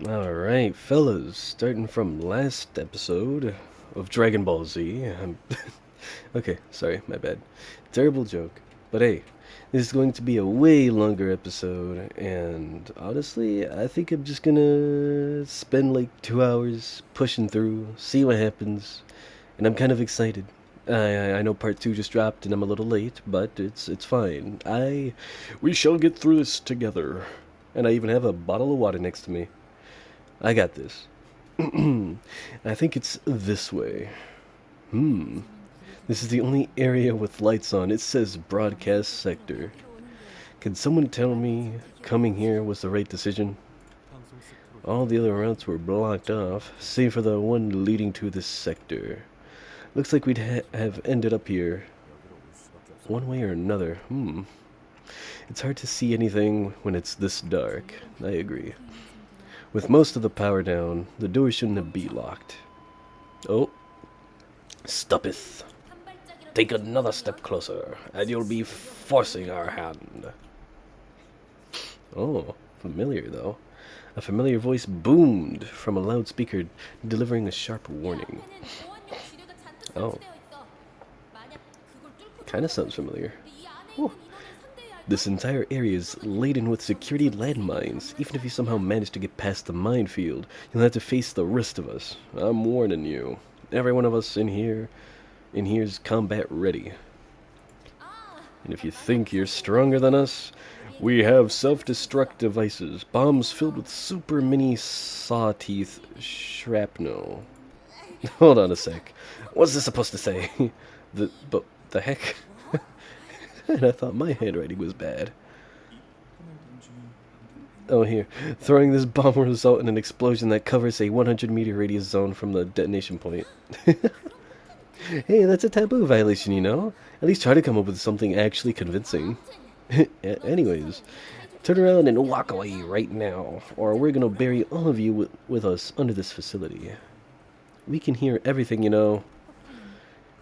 Alright, fellas, starting from last episode of Dragon Ball Z. Okay, sorry, my bad. Terrible joke. But hey, this is going to be a way longer episode, and honestly, I think I'm just gonna spend like 2 hours pushing through, see what happens, and I'm kind of excited. I know part two just dropped and I'm a little late, but it's fine. We shall get through this together. And I even have a bottle of water next to me. I got this. I think it's this way. This is the only area with lights on. It says broadcast sector. Can someone tell me coming here was the right decision? All the other routes were blocked off, save for the one leading to this sector. Looks like we'd have ended up here one way or another. It's hard to see anything when it's this dark. I agree. With most of the power down, the door shouldn't be locked. Oh. Stoppeth. Take another step closer, and you'll be forcing our hand. Oh, familiar though. A familiar voice boomed from a loudspeaker, delivering a sharp warning. Oh. Kinda sounds familiar. Ooh. This entire area is laden with security landmines. Even if you somehow manage to get past the minefield, you'll have to face the rest of us. I'm warning you. Every one of us in here's combat ready. And if you think you're stronger than us, we have self-destruct devices, bombs filled with super mini saw-teeth shrapnel. Hold on a sec. What's this supposed to say? the heck? And I thought my handwriting was bad. Oh, here. Throwing this bomb will result in an explosion that covers a 100-meter radius zone from the detonation point. Hey, that's a taboo violation, you know? At least try to come up with something actually convincing. Anyways, turn around and walk away right now, or we're gonna bury all of you with us under this facility. We can hear everything, you know.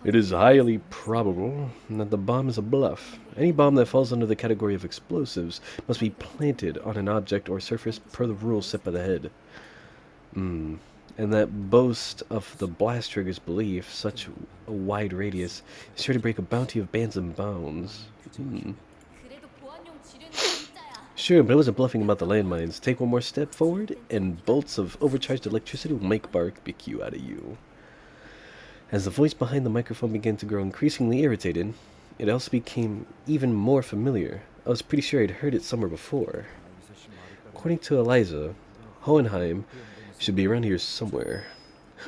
It is highly probable that the bomb is a bluff. Any bomb that falls under the category of explosives must be planted on an object or surface per the rules set by the head. And that boast of the blast trigger's belief, such a wide radius, is sure to break a bounty of bands and bounds. Sure, but I wasn't bluffing about the landmines. Take one more step forward, and bolts of overcharged electricity will make barbecue out of you. As the voice behind the microphone began to grow increasingly irritated, it also became even more familiar. I was pretty sure I'd heard it somewhere before. According to Eliza, Hohenheim should be around here somewhere.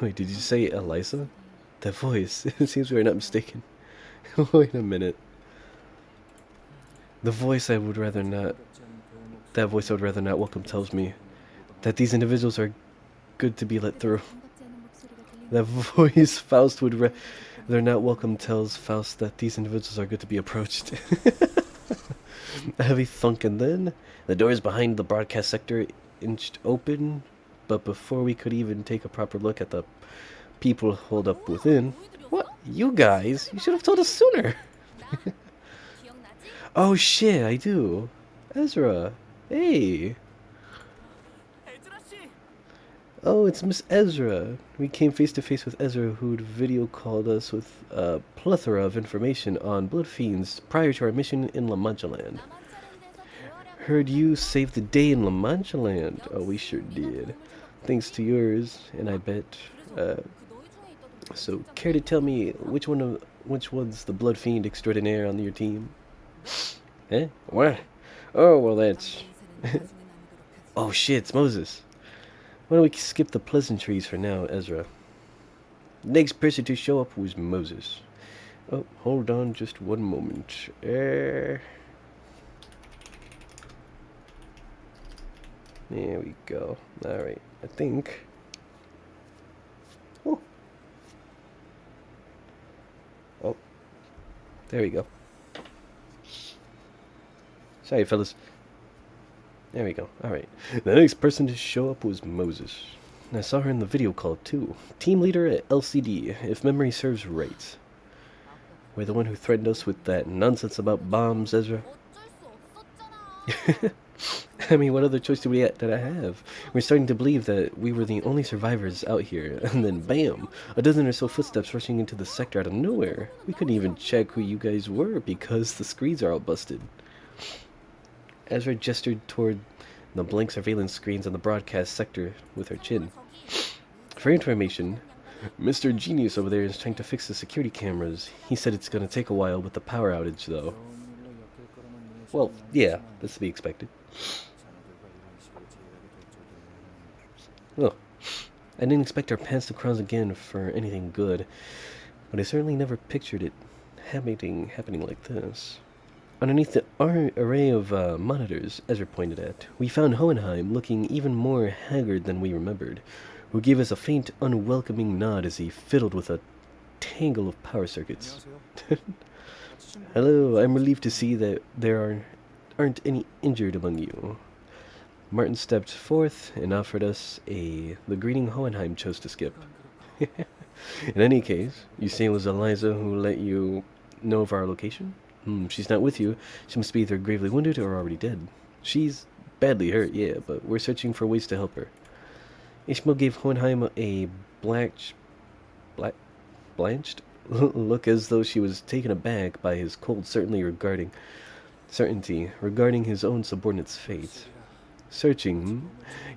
Wait, did you say Eliza? That voice, it seems we're not mistaken. Wait a minute. That voice I would rather not welcome tells me that these individuals are good to be let through. That voice Faust would rather not welcome tells Faust that these individuals are good to be approached. A heavy thunk, and then the doors behind the broadcast sector inched open, but before we could even take a proper look at the people holed up within... What? You guys? You should have told us sooner! Oh shit, I do. Ezra. Hey! Oh, it's Miss Ezra. We came face to face with Ezra, who'd video called us with a plethora of information on blood fiends prior to our mission in La Mancha Land. Heard you saved the day in La Mancha Land. Oh, we sure did. Thanks to yours, and I bet. So, care to tell me which one's the blood fiend extraordinaire on your team? Eh? What? Oh, well, that's. Oh shit, it's Moses. Why don't we skip the pleasantries for now, Ezra? The next person to show up was Moses. Oh, hold on just one moment. There we go. Alright, I think... Oh. Oh. There we go. Sorry, fellas. There we go. Alright. The next person to show up was Moses. I saw her in the video call, too. Team leader at LCD, if memory serves right. We're the one who threatened us with that nonsense about bombs, Ezra. I mean, what other choice did I have? We're starting to believe that we were the only survivors out here, and then bam, a dozen or so footsteps rushing into the sector out of nowhere. We couldn't even check who you guys were because the screens are all busted. Ezra gestured toward the blank surveillance screens on the broadcast sector with her chin. For information, Mr. Genius over there is trying to fix the security cameras. He said it's going to take a while with the power outage, though. Well, yeah, that's to be expected. Oh, I didn't expect our paths to cross again for anything good, but I certainly never pictured it happening like this. Underneath the array of monitors Ezra pointed at, we found Hohenheim looking even more haggard than we remembered, who gave us a faint, unwelcoming nod as he fiddled with a tangle of power circuits. Hello, I'm relieved to see that there aren't any injured among you. Martin stepped forth and offered us the greeting Hohenheim chose to skip. In any case, you say it was Eliza who let you know of our location? She's not with you. She must be either gravely wounded or already dead. She's badly hurt, yeah, but we're searching for ways to help her. Ishmael gave Hohenheim a blanched look as though she was taken aback by his cold certainty regarding his own subordinate's fate. Searching,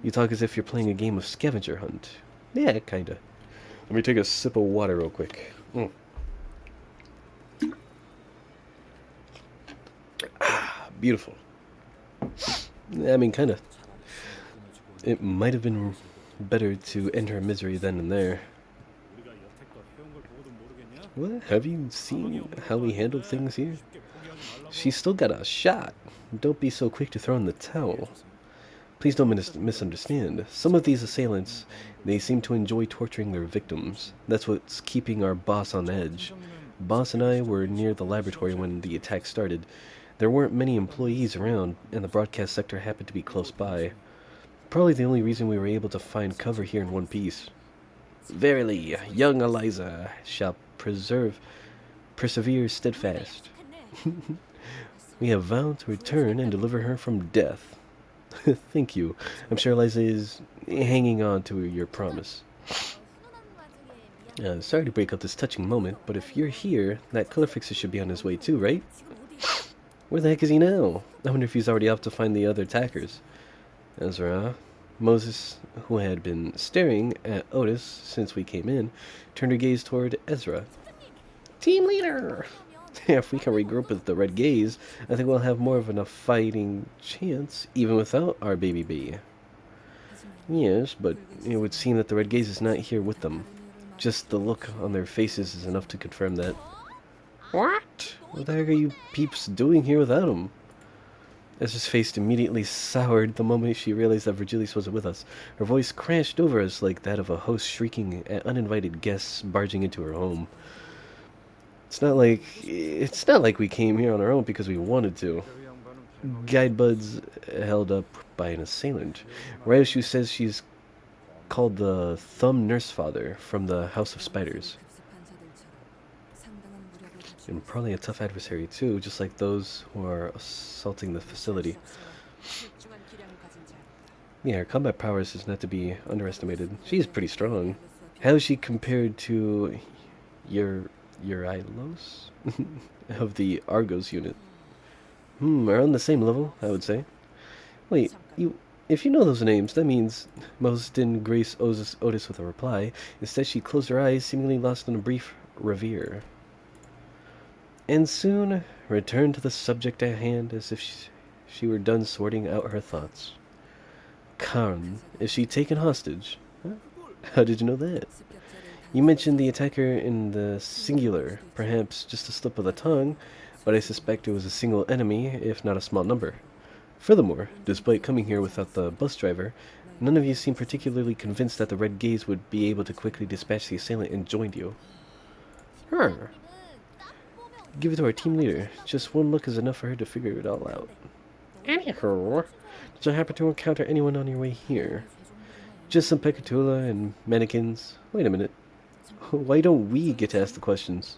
You talk as if you're playing a game of scavenger hunt. Yeah, kinda. Let me take a sip of water real quick. Beautiful. I mean, kinda. It might have been better to end her misery then and there. What? Have you seen how we handled things here? She's still got a shot. Don't be so quick to throw in the towel. Please don't misunderstand. Some of these assailants, they seem to enjoy torturing their victims. That's what's keeping our boss on edge. Boss and I were near the laboratory when the attack started. There weren't many employees around, and the broadcast sector happened to be close by. Probably the only reason we were able to find cover here in one piece. Verily, young Eliza shall persevere steadfast. We have vowed to return and deliver her from death. Thank you. I'm sure Eliza is hanging on to your promise. Sorry to break up this touching moment, but if you're here, that color fixer should be on his way too, right? Where the heck is he now? I wonder if he's already off to find the other attackers. Ezra. Moses, who had been staring at Otis since we came in, turned her gaze toward Ezra. Team leader! If we can regroup with the Red Gaze, I think we'll have more of a fighting chance, even without our baby bee. Yes, but it would seem that the Red Gaze is not here with them. Just the look on their faces is enough to confirm that. What? What the heck are you peeps doing here without him? Ezra's face immediately soured the moment she realized that Virgilius wasn't with us. Her voice crashed over us like that of a host shrieking at uninvited guests barging into her home. It's not like we came here on our own because we wanted to. Guide buds held up by an assailant. Ryoshu says she's called the Thumb Nurse Father from the House of Spiders. And probably a tough adversary too, just like those who are assaulting the facility. Yeah, her combat prowess is not to be underestimated. She's pretty strong. How is she compared to Eurylos of the Argos unit? Around the same level, I would say. Wait, if you know those names, that means Moses didn't grace Otis with a reply. Instead, she closed her eyes, seemingly lost in a brief reverie. And soon returned to the subject at hand as if she were done sorting out her thoughts. Karen, is she taken hostage? Huh? How did you know that? You mentioned the attacker in the singular, perhaps just a slip of the tongue, but I suspect it was a single enemy, if not a small number. Furthermore, despite coming here without the bus driver, none of you seem particularly convinced that the Red Gaze would be able to quickly dispatch the assailant and join you. Give it to our team leader. Just one look is enough for her to figure it all out. Anywho, did you happen to encounter anyone on your way here? Just some Pecatula and mannequins. Wait a minute. Why don't we get to ask the questions?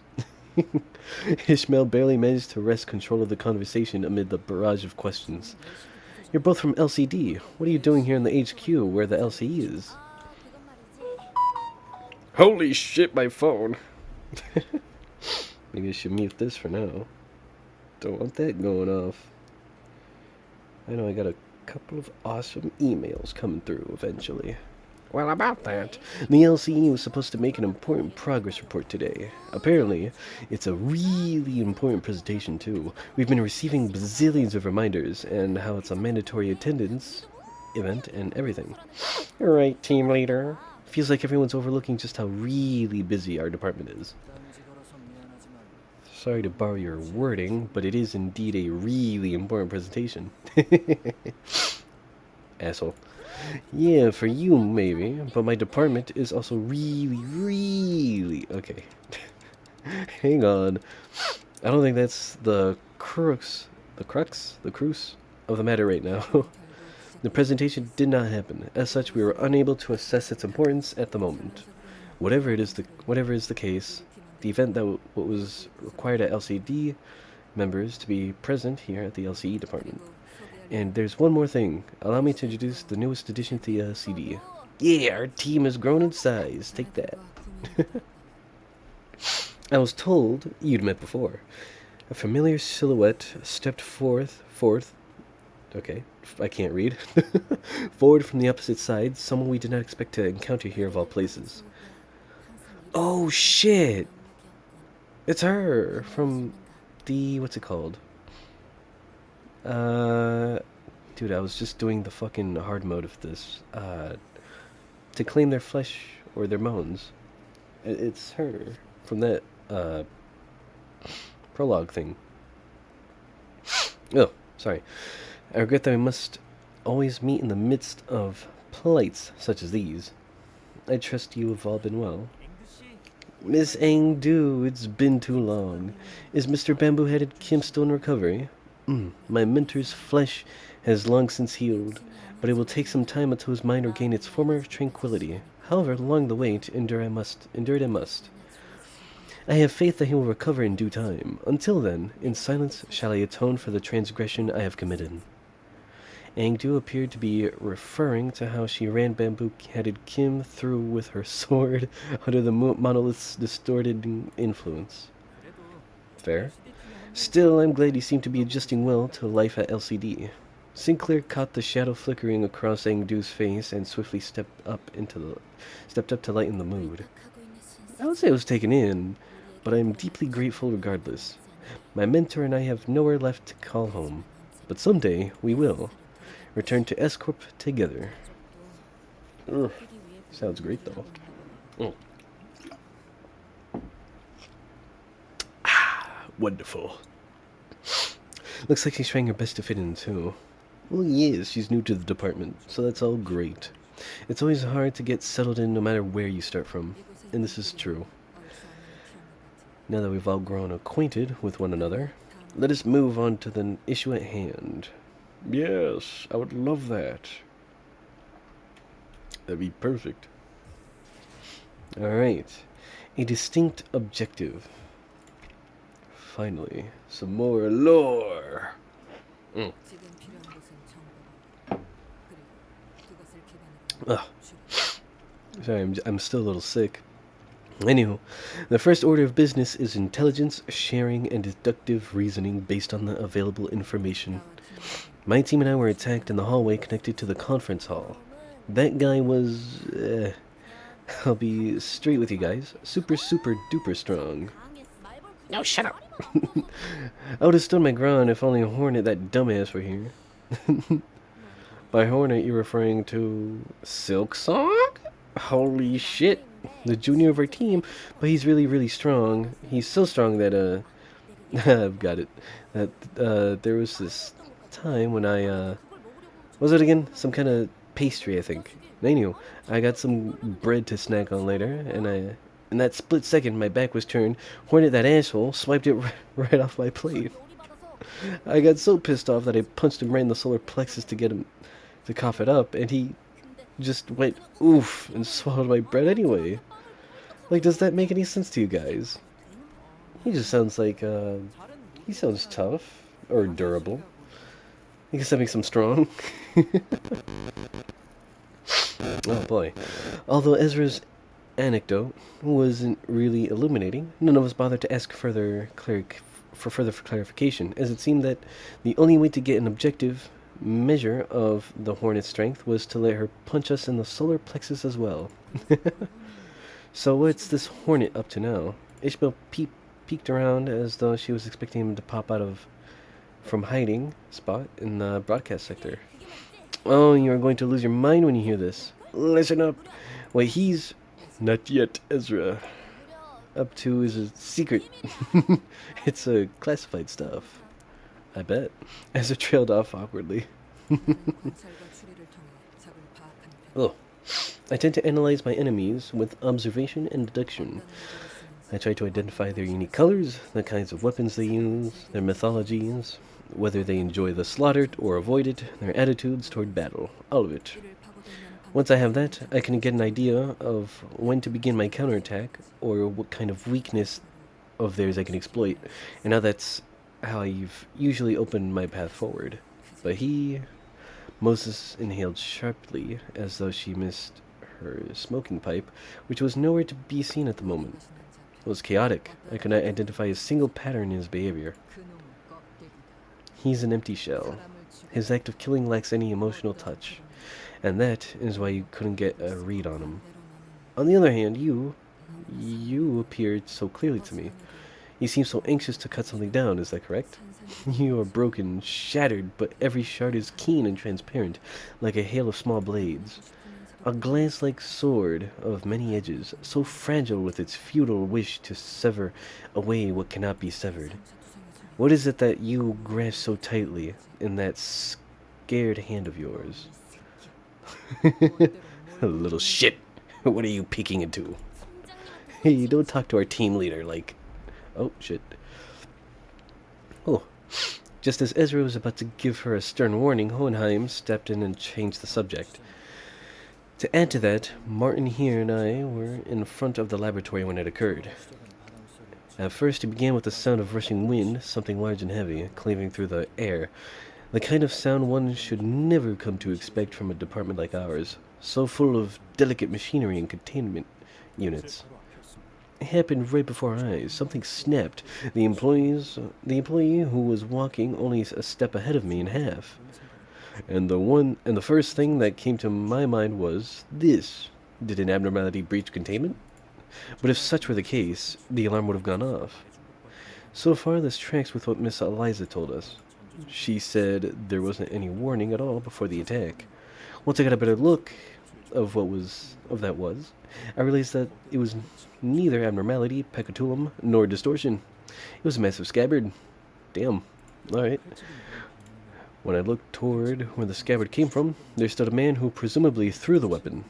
Ishmael barely managed to wrest control of the conversation amid the barrage of questions. You're both from LCD. What are you doing here in the HQ where the LCE is? Holy shit, my phone. Maybe I should mute this for now. Don't want that going off. I know I got a couple of awesome emails coming through eventually. Well, about that, the LCE was supposed to make an important progress report today. Apparently, it's a really important presentation too. We've been receiving bazillions of reminders and how it's a mandatory attendance event and everything. Right, team leader. Feels like everyone's overlooking just how really busy our department is. Sorry to borrow your wording, but it is indeed a really important presentation. Asshole. Yeah, for you maybe, but my department is also really... Okay. Hang on. I don't think that's the crux of the matter right now. The presentation did not happen. As such, we were unable to assess its importance at the moment. Whatever is the case, the event that what was required at LCD members to be present here at the LCE department. And there's one more thing. Allow me to introduce the newest addition to the LCD. Yeah, our team has grown in size. Take that. I was told you'd met before. A familiar silhouette stepped forth. Okay, I can't read. Forward from the opposite side, someone we did not expect to encounter here of all places. Oh shit! It's her from the what's it called? Dude, I was just doing the fucking hard mode of this. To claim their flesh or their bones. It's her from that prologue thing. Oh, sorry. I regret that we must always meet in the midst of plights such as these. I trust you have all been well. Miss Angdu, it's been too long. Is Mr. Bamboo-Headed Kim still in recovery? My mentor's flesh has long since healed, but it will take some time until his mind regain its former tranquility. However, along the way, to endure it I must. I have faith that he will recover in due time. Until then, in silence shall I atone for the transgression I have committed. Angdu appeared to be referring to how she ran Bamboo-Headed Kim through with her sword under the monolith's distorted influence. Fair. Still, I'm glad he seemed to be adjusting well to life at LCD. Sinclair caught the shadow flickering across Angdu's face and swiftly stepped up to lighten the mood. I would say I was taken in, but I am deeply grateful regardless. My mentor and I have nowhere left to call home, but someday we will return to S-Corp together. Ugh. Sounds great though. Wonderful. Looks like she's trying her best to fit in too. Well, yes, she's new to the department, so that's all great. It's always hard to get settled in no matter where you start from, and this is true. Now that we've all grown acquainted with one another, let us move on to the issue at hand. Yes, I would love that. That'd be perfect. Alright. A distinct objective. Finally, some more lore. Ugh. Sorry, I'm still a little sick. Anywho, the first order of business is intelligence, sharing, and deductive reasoning based on the available information. My team and I were attacked in the hallway connected to the conference hall. That guy was, I'll be straight with you guys, super duper strong. No, shut up. I would have stood my ground if only Hornet, that dumbass, were here. By Hornet, you're referring to Silksong? Holy shit. The junior of our team, but he's really strong. He's so strong that, I've got it. That, there was this time when I, what was it again? Some kind of pastry, I think. Anyway, I got some bread to snack on later, and in that split second my back was turned, Hornet, that asshole, swiped it right off my plate. I got so pissed off that I punched him right in the solar plexus to get him to cough it up, and he just went oof and swallowed my bread anyway. Like, does that make any sense to you guys? He just sounds like, he sounds tough, or durable. I guess that makes him strong. Oh boy. Although Ezra's anecdote wasn't really illuminating, none of us bothered to ask further clarification, as it seemed that the only way to get an objective measure of the Hornet's strength was to let her punch us in the solar plexus as well. So what's this Hornet up to now? Ishmael peeked around as though she was expecting him to pop out of from hiding spot in the broadcast sector. Oh, you are going to lose your mind when you hear this. Listen up. What he's not yet Ezra up to is a secret. It's a classified stuff. I bet. Ezra trailed off awkwardly. Oh. I tend to analyze my enemies with observation and deduction. I try to identify their unique colors, the kinds of weapons they use, their mythologies, whether they enjoy the slaughter or avoid it, their attitudes toward battle, all of it. Once I have that, I can get an idea of when to begin my counterattack, or what kind of weakness of theirs I can exploit, and now that's how I've usually opened my path forward. But Moses inhaled sharply, as though she missed her smoking pipe, which was nowhere to be seen at the moment. It was chaotic. I could not identify a single pattern in his behavior. He's an empty shell. His act of killing lacks any emotional touch, and that is why you couldn't get a read on him. On the other hand, you appeared so clearly to me. You seem so anxious to cut something down, is that correct? You are broken, shattered, but every shard is keen and transparent, like a hail of small blades. A glass-like sword of many edges, so fragile with its futile wish to sever away what cannot be severed. What is it that you grasp so tightly in that scared hand of yours? Little shit. What are you peeking into? Hey, don't talk to our team leader like... Oh, shit. Oh. Just as Ezra was about to give her a stern warning, Hohenheim stepped in and changed the subject. To add to that, Martin here and I were in front of the laboratory when it occurred. At first, it began with the sound of rushing wind, something large and heavy, cleaving through the air. The kind of sound one should never come to expect from a department like ours, so full of delicate machinery and containment units. It happened right before our eyes. Something snapped. The employee who was walking only a step ahead of me in half. And the first thing that came to my mind was this. Did an abnormality breach containment? But if such were the case, the alarm would have gone off. So far, this tracks with what Miss Eliza told us. She said there wasn't any warning at all before the attack. Once I got a better look of that was, I realized that it was neither abnormality, peccatulum, nor distortion. It was a massive scabbard. Damn. Alright. When I looked toward where the scabbard came from, there stood a man who presumably threw the weapon,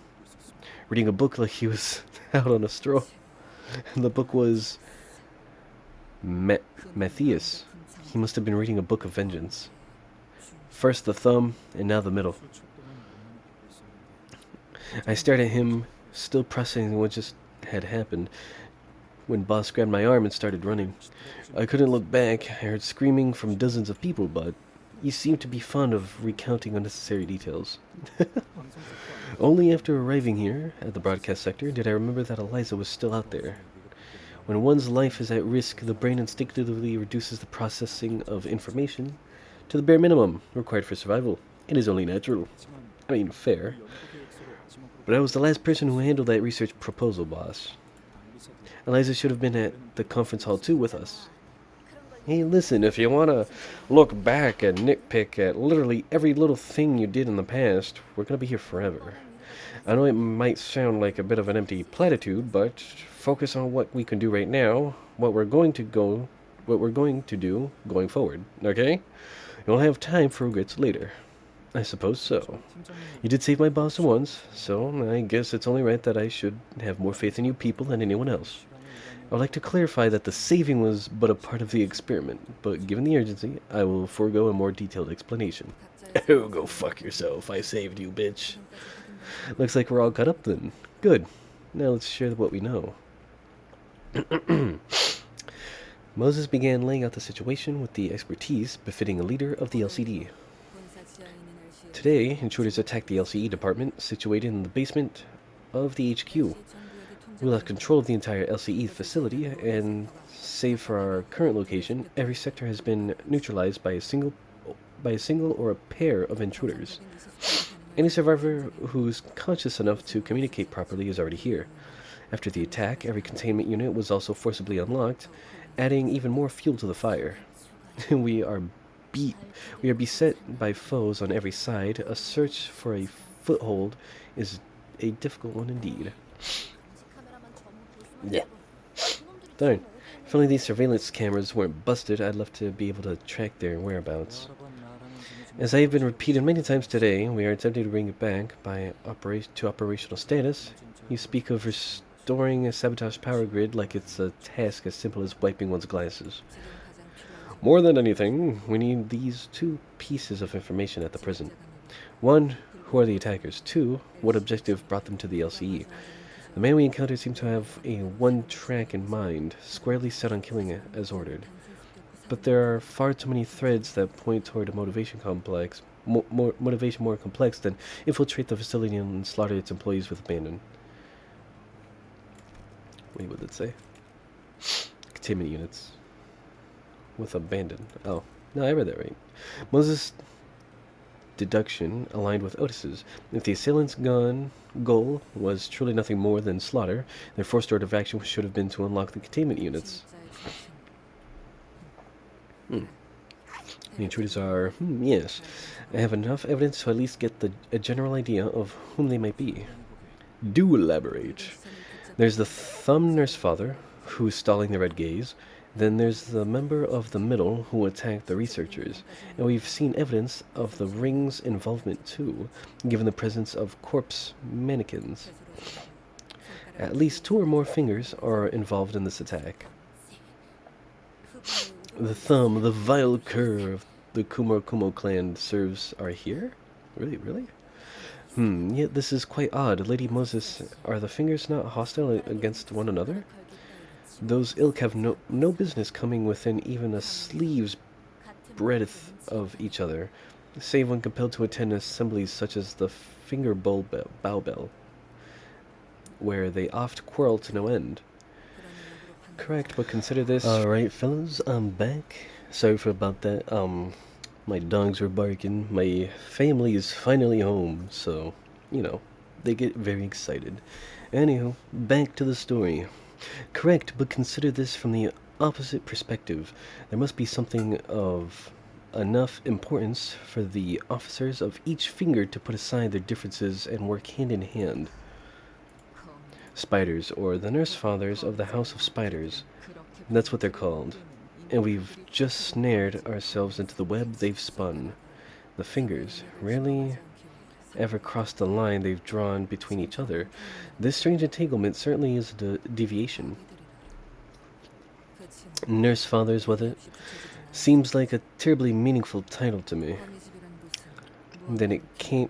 reading a book like he was out on a stroll. And the book was Matthias. He must have been reading a book of vengeance. First the thumb, and now the middle. I stared at him, still processing what just had happened, when Boss grabbed my arm and started running. I couldn't look back. I heard screaming from dozens of people, but he seemed to be fond of recounting unnecessary details. Only after arriving here, at the broadcast sector, did I remember that Eliza was still out there. When one's life is at risk, the brain instinctively reduces the processing of information to the bare minimum required for survival. It is only natural. I mean, fair. But I was the last person who handled that research proposal, boss. Eliza should have been at the conference hall too with us. Hey, listen, if you want to look back and nitpick at literally every little thing you did in the past, we're going to be here forever. I know it might sound like a bit of an empty platitude, but focus on what we can do right now, what we're going to do going forward, okay? You'll have time for regrets later. I suppose so. You did save my boss once, so I guess it's only right that I should have more faith in you people than anyone else. I would like to clarify that the saving was but a part of the experiment, but given the urgency, I will forego a more detailed explanation. Oh, go fuck yourself. I saved you, bitch. Looks like we're all caught up then. Good. Now let's share what we know. Moses began laying out the situation with the expertise befitting a leader of the LCD. Today, intruders attacked the LCE department, situated in the basement of the HQ. We lost control of the entire LCE facility, and save for our current location, every sector has been neutralized by a single or a pair of intruders. Any survivor who's conscious enough to communicate properly is already here. After the attack, every containment unit was also forcibly unlocked, adding even more fuel to the fire. we are beset by foes on every side. A search for a foothold is a difficult one indeed. Yeah. Darn. If only these surveillance cameras weren't busted, I'd love to be able to track their whereabouts. As I have been repeated many times today, we are attempting to bring it back to operational status. You speak of restoring a sabotaged power grid like it's a task as simple as wiping one's glasses. More than anything, we need these two pieces of information at the present. One, who are the attackers? Two, what objective brought them to the LCE? The man we encountered seemed to have a one track in mind, squarely set on killing as ordered. But there are far too many threads that point toward a motivation more complex than infiltrate the facility and slaughter its employees with abandon. Wait, what did it say? Containment units. With abandon. Oh, no, I read that right. Moses' deduction aligned with Otis's. If the assailant's goal was truly nothing more than slaughter, their first order of action should have been to unlock the containment units. The intruders are... yes. I have enough evidence to at least get a general idea of whom they might be. Do elaborate. There's the thumb nurse father, who's stalling the red gaze. Then there's the member of the middle who attacked the researchers, and we've seen evidence of the ring's involvement too, given the presence of corpse mannequins. At least 2 or more fingers are involved in this attack. The thumb, the vile cur of the Kumo clan serves are here? Really? Yet this is quite odd. Lady Moses, are the fingers not hostile against one another? Those ilk have no business coming within even a sleeve's breadth of each other, save when compelled to attend assemblies such as the Finger Bow Bell, where they oft quarrel to no end. Correct, but consider this... Alright, fellas, I'm back. Sorry about that. My dogs were barking. My family is finally home, so, they get very excited. Anywho, back to the story. Correct, but consider this from the opposite perspective. There must be something of enough importance for the officers of each finger to put aside their differences and work hand in hand. Spiders, or the nurse fathers of the House of Spiders. That's what they're called. And we've just snared ourselves into the web they've spun. The fingers rarely ever crossed the line they've drawn between each other. This strange entanglement certainly is a deviation. Nurse fathers with it seems like a terribly meaningful title to me. Then it can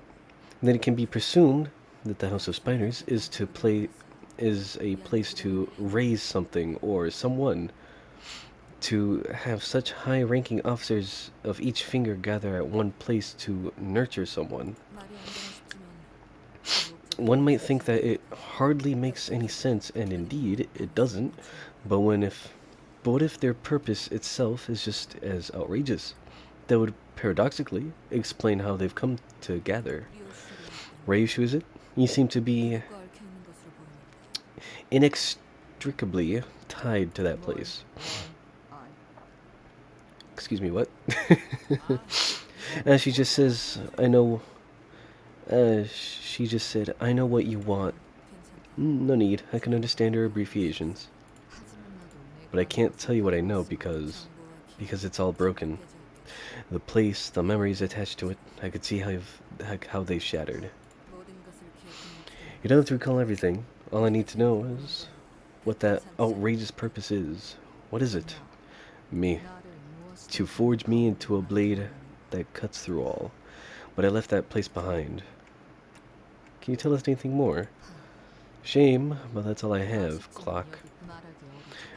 be presumed that the House of Spiders is a place to raise something or someone. To have such high-ranking officers of each finger gather at one place to nurture someone. One might think that it hardly makes any sense, and indeed it doesn't. But what if their purpose itself is just as outrageous? That would paradoxically explain how they've come to gather. Ryushu, is it? You seem to be inextricably tied to that place. Excuse me, what? She just says, I know... she just said, I know what you want. No need, I can understand her abbreviations. But I can't tell you what I know because it's all broken. The place, the memories attached to it, I could see how they've shattered. You don't have to recall everything. All I need to know is what that outrageous purpose is. What is it? Me. To forge me into a blade that cuts through all. But I left that place behind. Can you tell us anything more? Shame, but that's all I have, Clock.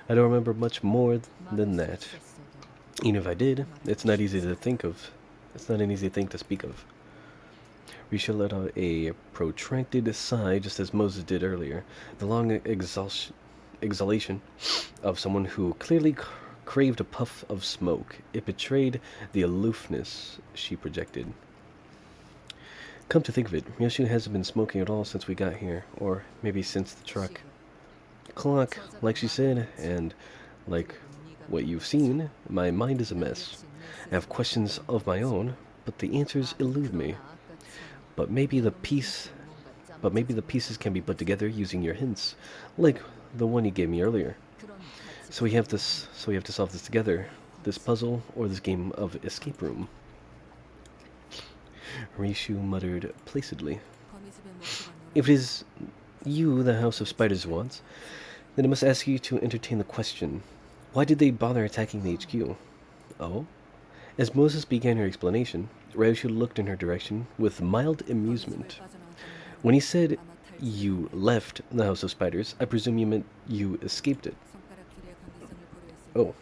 I don't remember much more than that. Even if I did, it's not easy to think of. It's not an easy thing to speak of. Risha let out a protracted sigh just as Moses did earlier, the long exhalation of someone who clearly craved a puff of smoke. It betrayed the aloofness she projected. Come to think of it, Ryoshu hasn't been smoking at all since we got here, or maybe since the truck. Clock, like she said, and like what you've seen, my mind is a mess. I have questions of my own, but the answers elude me. But maybe the pieces can be put together using your hints, like the one you gave me earlier. So we have to solve this together, this puzzle or this game of escape room. Rishu muttered placidly. If it is you the House of Spiders wants, then I must ask you to entertain the question. Why did they bother attacking the HQ? Oh? As Moses began her explanation, Ryoshu looked in her direction with mild amusement. When he said, you left the House of Spiders, I presume you meant you escaped it. Oh.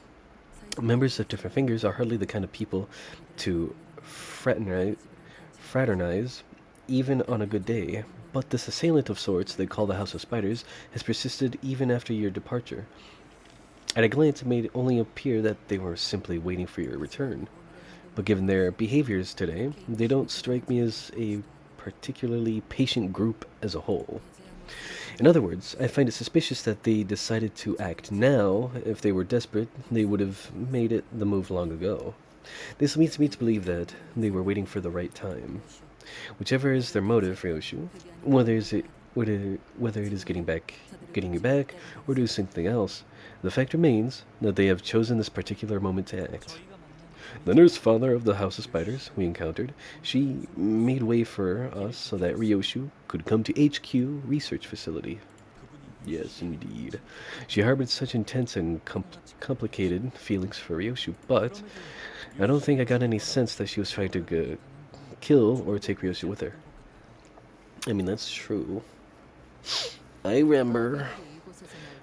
Members of different fingers are hardly the kind of people to fraternize even on a good day, but this assailant of sorts they call the House of Spiders has persisted even after your departure. At a glance, it may only appear that they were simply waiting for your return. But given their behaviors today, they don't strike me as a particularly patient group as a whole. In other words, I find it suspicious that they decided to act now. If they were desperate, they would have made the move long ago. This leads me to believe that they were waiting for the right time. Whichever is their motive, Ryoshu, whether it is getting you back, or do something else, the fact remains that they have chosen this particular moment to act. The nurse father of the House of Spiders we encountered, she made way for us so that Ryoshu could come to HQ research facility. Yes, indeed. She harbored such intense and complicated feelings for Ryoshu, but I don't think I got any sense that she was trying to kill or take Ryoshu with her. I mean, that's true. I remember.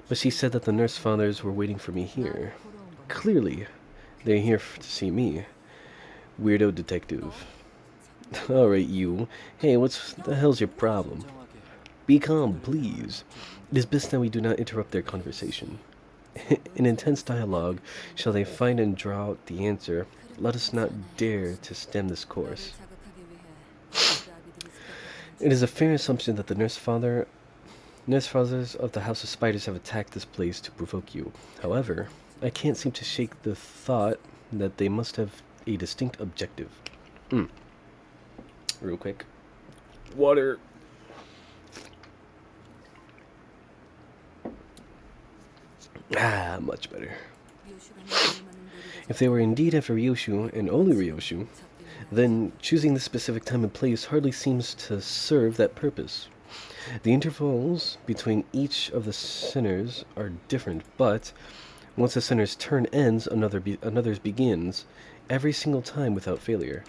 But she said that the nurse fathers were waiting for me here. Clearly, they're here to see me. Weirdo detective. Alright, you. Hey, what the hell's your problem? Be calm, please. It is best that we do not interrupt their conversation. In intense dialogue, shall they find and draw out the answer, let us not dare to stem this course. It is a fair assumption that the nurse fathers of the House of Spiders have attacked this place to provoke you. However, I can't seem to shake the thought that they must have a distinct objective. Real quick. Water. Much better. If they were indeed after Ryoshu, and only Ryoshu, then choosing this specific time and place hardly seems to serve that purpose. The intervals between each of the sinners are different, but once a sinner's turn ends, another's begins, every single time without failure.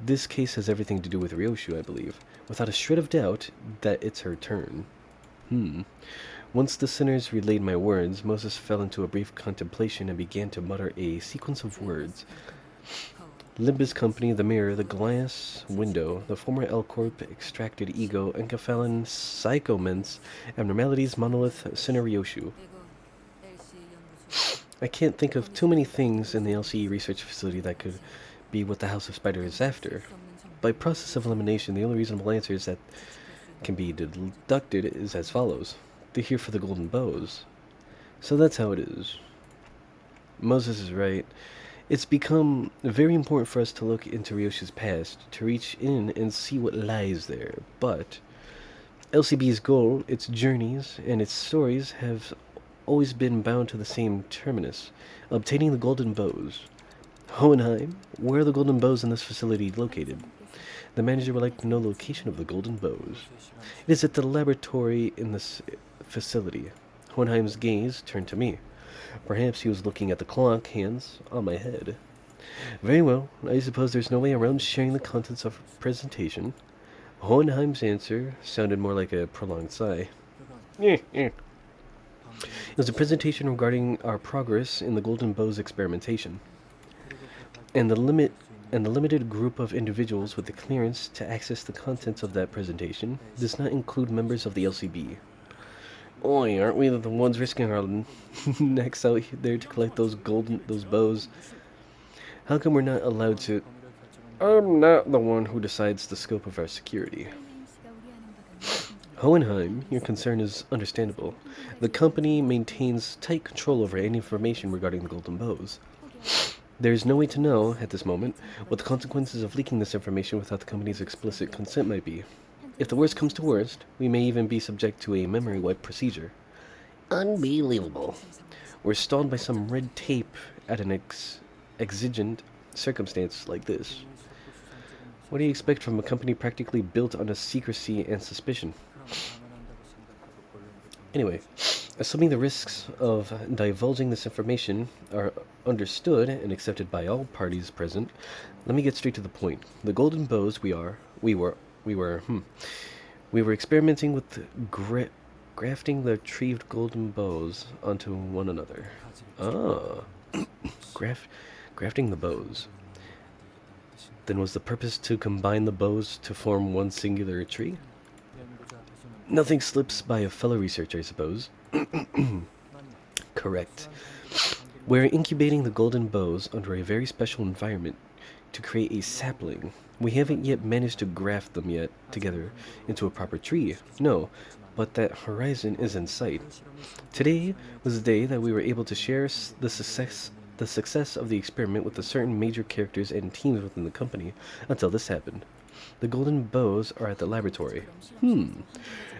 This case has everything to do with Ryoshu, I believe, without a shred of doubt that it's her turn. Once the sinners relayed my words, Moses fell into a brief contemplation and began to mutter a sequence of words. Limbus company, the mirror, the glass window, the former L-Corp, extracted ego, Enkephalon, psychoments, abnormalities, monolith, sinner Ryoshu. I can't think of too many things in the LCE research facility that could be what the House of Spiders is after. By process of elimination, the only reasonable answers that can be deducted is as follows. They're here for the golden bows. So that's how it is. Moses is right. It's become very important for us to look into Ryoshu's past, to reach in and see what lies there. But LCB's goal, its journeys, and its stories have always been bound to the same terminus, obtaining the golden bows. Hohenheim, where are the golden bows in this facility located? The manager would like to know the location of the golden bows. It is at the laboratory in this facility. Hohenheim's gaze turned to me. Perhaps he was looking at the clock hands on my head. Very well, I suppose there's no way around sharing the contents of a presentation. Hohenheim's answer sounded more like a prolonged sigh. It was a presentation regarding our progress in the Golden Bows experimentation, and the limit and the limited group of individuals with the clearance to access the contents of that presentation does not include members of the LCB. Oi, aren't we the ones risking our necks out there to collect those bows? How come we're not allowed to? I'm not the one who decides the scope of our security. Hohenheim, your concern is understandable. The company maintains tight control over any information regarding the golden bows. There is no way to know, at this moment, what the consequences of leaking this information without the company's explicit consent might be. If the worst comes to worst, we may even be subject to a memory wipe procedure. Unbelievable. We're stalled by some red tape at an exigent circumstance like this. What do you expect from a company practically built on secrecy and suspicion? Anyway, assuming the risks of divulging this information are understood and accepted by all parties present, let me get straight to the point. The golden bows we were experimenting with grafting the retrieved golden bows onto one another. Ah, grafting the bows. Then was the purpose to combine the bows to form one singular tree? Nothing slips by a fellow researcher, I suppose. Correct. We're incubating the golden bows under a very special environment to create a sapling. We haven't yet managed to graft them together into a proper tree. No, but that horizon is in sight. Today was the day that we were able to share the success of the experiment with the certain major characters and teams within the company until this happened. The golden bows are at the laboratory. Then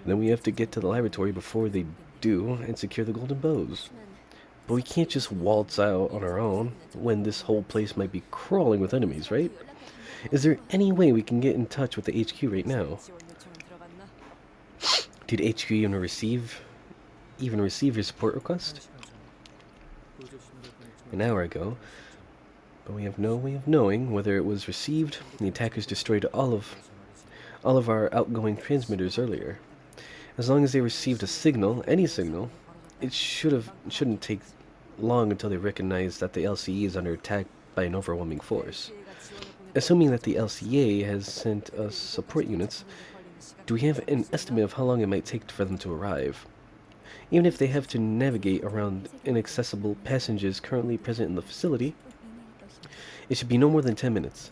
we have to get to the laboratory before they do and secure the golden bows. But we can't just waltz out on our own when this whole place might be crawling with enemies, right? Is there any way we can get in touch with the HQ right now? Did HQ even receive your support request? An hour ago, but we have no way of knowing whether it was received. The attackers destroyed all of our outgoing transmitters earlier. As long as they received a signal, any signal, it shouldn't take long until they recognize that the LCE is under attack by an overwhelming force. Assuming that the LCA has sent us support units, do we have an estimate of how long it might take for them to arrive? Even if they have to navigate around inaccessible passages currently present in the facility, it should be no more than 10 minutes.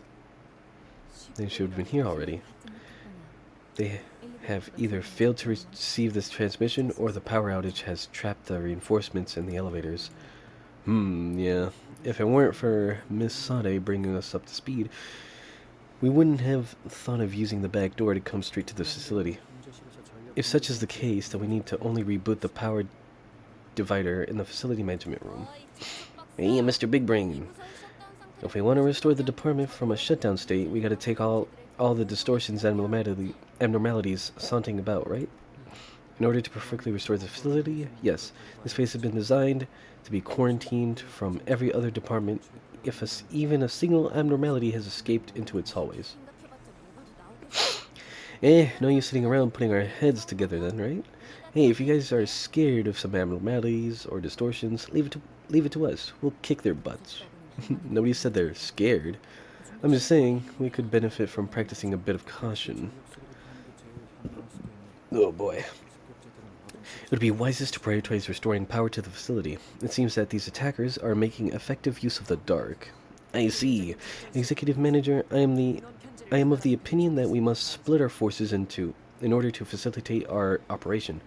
They should have been here already. They have either failed to receive this transmission or the power outage has trapped the reinforcements in the elevators. Yeah. If it weren't for Miss Sade bringing us up to speed, we wouldn't have thought of using the back door to come straight to the facility. If such is the case, then we need to only reboot the power divider in the facility management room. Hey, Mr. Big Brain. If we want to restore the department from a shutdown state, we gotta take all the distortions and abnormalities saunting about, right? In order to perfectly restore the facility, yes, this place has been designed to be quarantined from every other department if even a single abnormality has escaped into its hallways. No use sitting around putting our heads together then, right? Hey, if you guys are scared of some abnormalities or distortions, leave it to us. We'll kick their butts. Nobody said they're scared. I'm just saying, we could benefit from practicing a bit of caution. Oh boy. It would be wisest to prioritize restoring power to the facility. It seems that these attackers are making effective use of the dark. I see. Executive Manager, I am of the opinion that we must split our forces in order to facilitate our operation,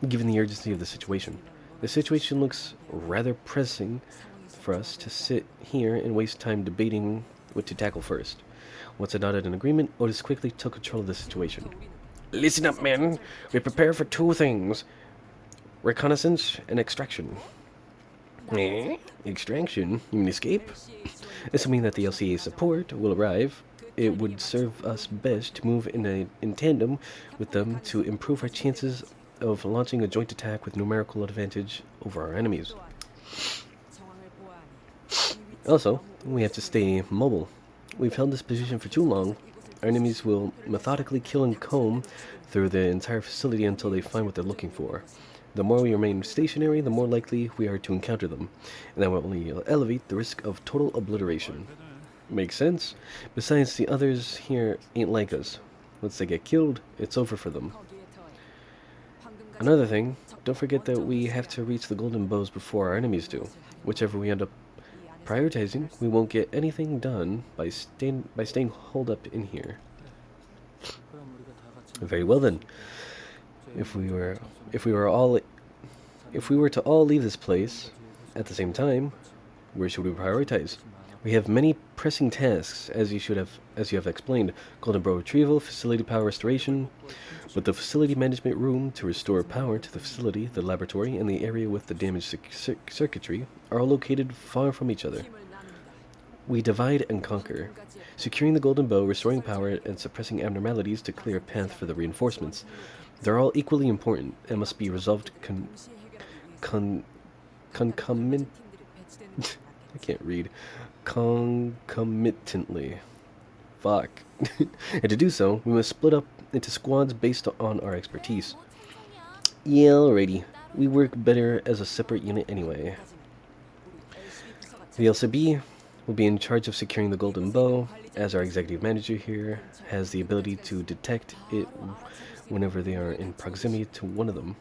given the urgency of the situation. The situation looks rather pressing for us to sit here and waste time debating what to tackle first. Once I nodded an agreement, Otis quickly took control of the situation. Listen up, men. We prepare for two things. Reconnaissance and extraction. Extraction? You mean escape? Assuming that the LCA support will arrive, it would serve us best to move in tandem with them to improve our chances of launching a joint attack with numerical advantage over our enemies. Also, we have to stay mobile. We've held this position for too long. Our enemies will methodically kill and comb through the entire facility until they find what they're looking for. The more we remain stationary, the more likely we are to encounter them, and that will only elevate the risk of total obliteration. Makes sense. Besides, the others here ain't like us. Once they get killed, it's over for them. Another thing, don't forget that we have to reach the golden bows before our enemies do. Whichever we end up prioritizing, we won't get anything done by staying holed up in here. Very well then. If we were to all leave this place at the same time, where should we prioritize? We have many pressing tasks, as you have explained: golden bow retrieval, facility power restoration. But the facility management room to restore power to the facility, the laboratory, and the area with the damaged circuitry are all located far from each other. We divide and conquer, securing the golden bow, restoring power, and suppressing abnormalities to clear a path for the reinforcements. They're all equally important and must be resolved concomitant. I can't read. Concomitantly. Fuck. And to do so, we must split up into squads based on our expertise. Yeah, alrighty. We work better as a separate unit anyway. The LCB will be in charge of securing the golden bow, as our executive manager here has the ability to detect it whenever they are in proximity to one of them.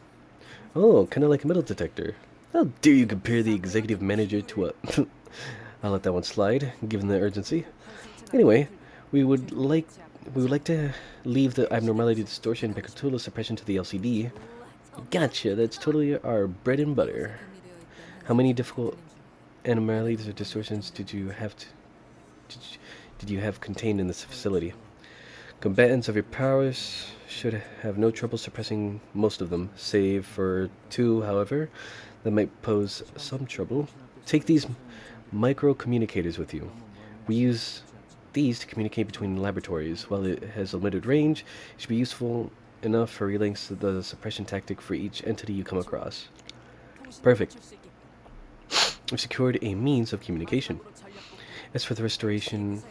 Oh, kind of like a metal detector. How dare you compare the executive manager to a... I'll let that one slide, given the urgency. Anyway, we would like to leave the abnormality, distortion, and Picatula suppression to the LCD. Gotcha, that's totally our bread and butter. How many difficult abnormalities or distortions did you have contained in this facility? Combatants of your powers should have no trouble suppressing most of them, save for 2, however, that might pose some trouble. Take these micro-communicators with you. We use these to communicate between laboratories. While it has a limited range, it should be useful enough for relaying the suppression tactic for each entity you come across. Perfect. We've secured a means of communication. As for the restoring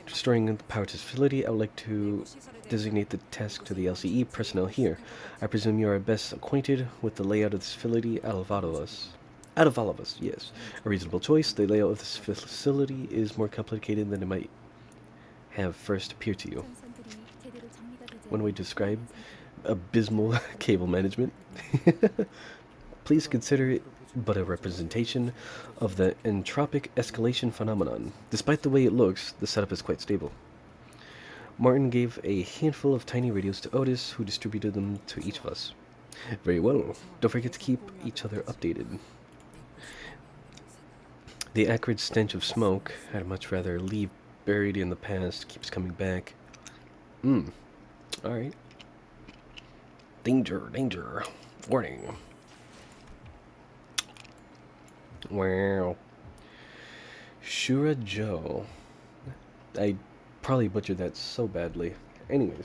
the power to the facility, I would like to designate the task to the LCE personnel here. I presume you are best acquainted with the layout of this facility out of all of us. Out of all of us, yes. A reasonable choice. The layout of this facility is more complicated than it might have first appeared to you. One way to describe abysmal cable management. Please consider it but a representation of the entropic escalation phenomenon. Despite the way it looks, the setup is quite stable. Martin gave a handful of tiny radios to Otis, who distributed them to each of us. Very well. Don't forget to keep each other updated. The acrid stench of smoke, I'd much rather leave buried in the past, keeps coming back. Alright. Danger, danger. Warning. Wow. Shura Joe. I probably butchered that so badly. Anyways.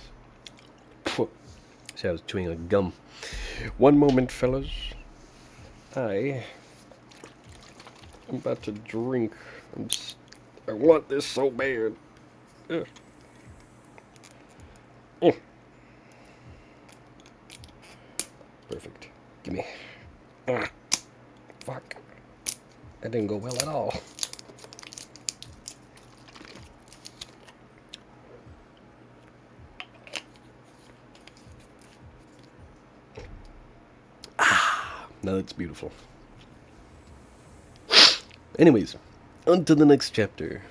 See, I was chewing a gum. One moment, fellas. I'm about to drink. I want this so bad. Ugh. Oh. Perfect. Gimme. Fuck. That didn't go well at all. Now that's beautiful. Anyways, on to the next chapter.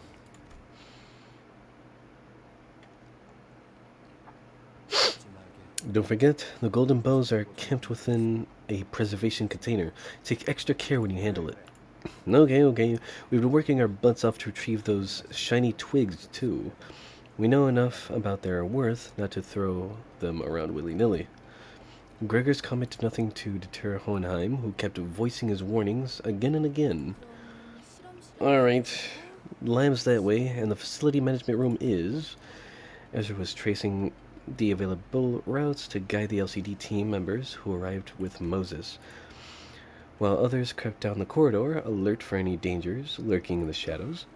Don't forget, the golden bows are kept within a preservation container. Take extra care when you handle it. Okay. We've been working our butts off to retrieve those shiny twigs, too. We know enough about their worth not to throw them around willy-nilly. Gregor's comment did nothing to deter Hohenheim, who kept voicing his warnings again and again. Alright, lab's that way, and the facility management room is... Ezra was tracing the available routes to guide the LCD team members who arrived with Moses, while others crept down the corridor, alert for any dangers lurking in the shadows.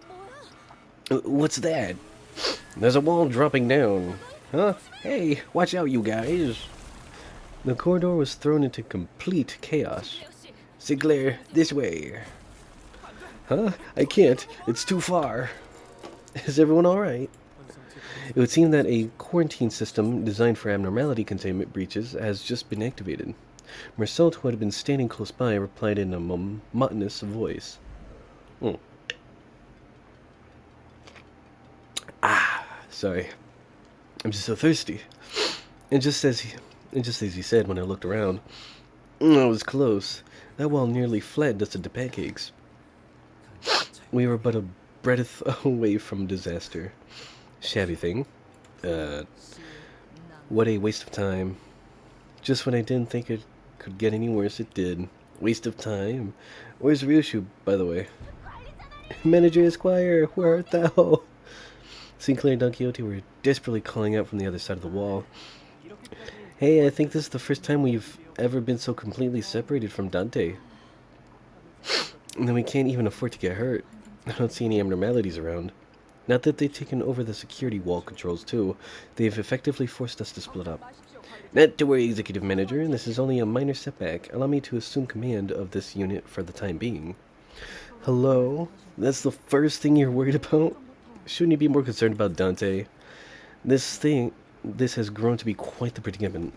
What's that? There's a wall dropping down. Huh? Hey, watch out, you guys. The corridor was thrown into complete chaos. Sinclair, this way. Huh? I can't. It's too far. Is everyone alright? It would seem that a quarantine system designed for abnormality containment breaches has just been activated. Mersault, who had been standing close by, replied in a monotonous voice. Hmm. Sorry. I'm just so thirsty. And just as he said when I looked around, I was close. That wall nearly fled us into pancakes. We were but a breath away from disaster. Shabby thing. What a waste of time. Just when I didn't think it could get any worse, it did. Waste of time. Where's Ryushu, by the way? Manager Esquire, where art thou? Sinclair and Don Quixote were desperately calling out from the other side of the wall. Hey, I think this is the first time we've ever been so completely separated from Dante. And then we can't even afford to get hurt. I don't see any abnormalities around. Not that they've taken over the security wall controls too. They've effectively forced us to split up. Not to worry, Executive Manager. This is only a minor setback. Allow me to assume command of this unit for the time being. Hello? That's the first thing you're worried about? Shouldn't you be more concerned about Dante? This has grown to be quite the predicament.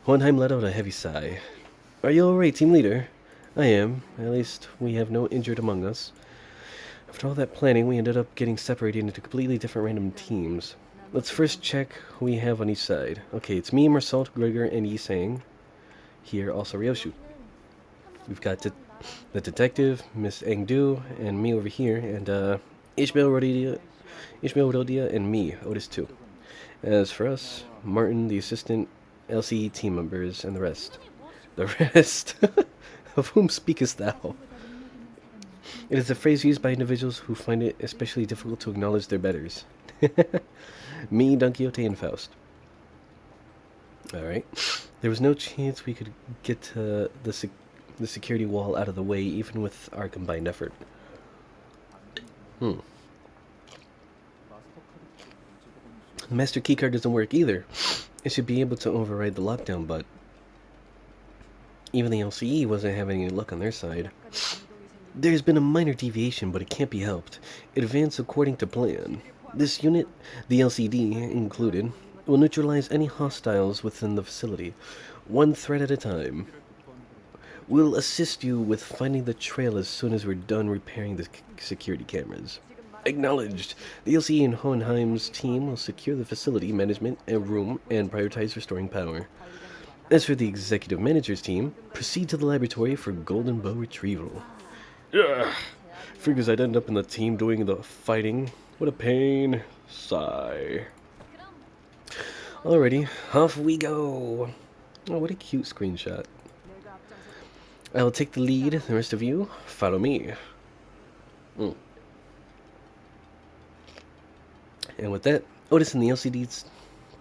Hohenheim let out a heavy sigh. Are you alright, team leader? I am. At least we have no injured among us. After all that planning, we ended up getting separated into completely different random teams. Let's first check who we have on each side. Okay, it's me, Mersault, Gregor, and Yisang. Here, also Ryoshu. We've got the detective, Miss Engdu, and me over here, and Ishmael Rodia, and me, Otis too. As for us, Martin, the assistant, LCE team members, and the rest. The rest? Of whom speakest thou? It is a phrase used by individuals who find it especially difficult to acknowledge their betters. Me, Don Quixote, and Faust. Alright. There was no chance we could get the security wall out of the way, even with our combined effort. The master keycard doesn't work either. It should be able to override the lockdown, but even the LCE wasn't having any luck on their side. There's been a minor deviation, but it can't be helped. It advanced according to plan. This unit, the LCD included, will neutralize any hostiles within the facility, one threat at a time. We'll assist you with finding the trail as soon as we're done repairing the security cameras. Acknowledged. The LCE and Hohenheim's team will secure the facility management and room and prioritize restoring power. As for the executive manager's team, proceed to the laboratory for Golden Bow retrieval. Ugh. Figures I'd end up in the team doing the fighting. What a pain. Sigh. Alrighty, off we go. Oh, what a cute screenshot. I will take the lead. The rest of you, follow me. And with that, Otis and the LCD's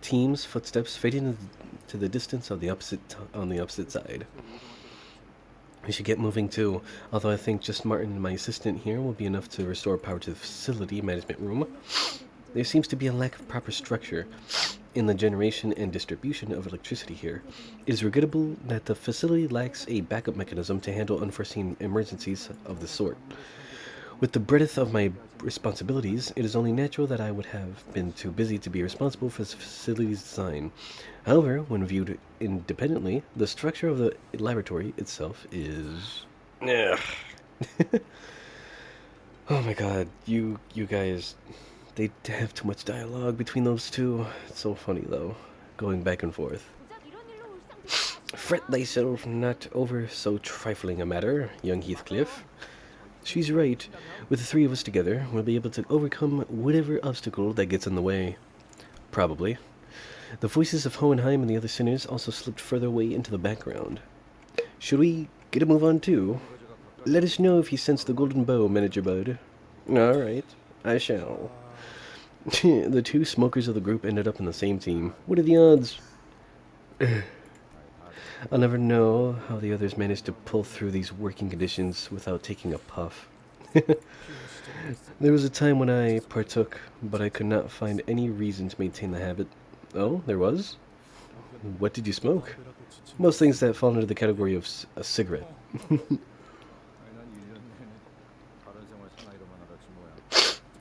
team's footsteps faded into the distance on the opposite side. We should get moving too, although I think just Martin and my assistant here will be enough to restore power to the facility management room. There seems to be a lack of proper structure in the generation and distribution of electricity here. It is regrettable that the facility lacks a backup mechanism to handle unforeseen emergencies of the sort. With the breadth of my responsibilities, it is only natural that I would have been too busy to be responsible for the facility's design. However, when viewed independently, the structure of the laboratory itself is... Ugh. Oh my god, you guys... They have too much dialogue between those two. It's so funny, though, going back and forth. Fret thyself not over so trifling a matter, young Heathcliff. She's right. With the three of us together, we'll be able to overcome whatever obstacle that gets in the way. Probably. The voices of Hohenheim and the other sinners also slipped further away into the background. Should we get a move on too? Let us know if you sense the golden bow, Manager Bud. Alright, I shall. The two smokers of the group ended up in the same team. What are the odds? I'll never know how the others managed to pull through these working conditions without taking a puff. There was a time when I partook, but I could not find any reason to maintain the habit. Oh, there was? What did you smoke? Most things that fall under the category of a cigarette.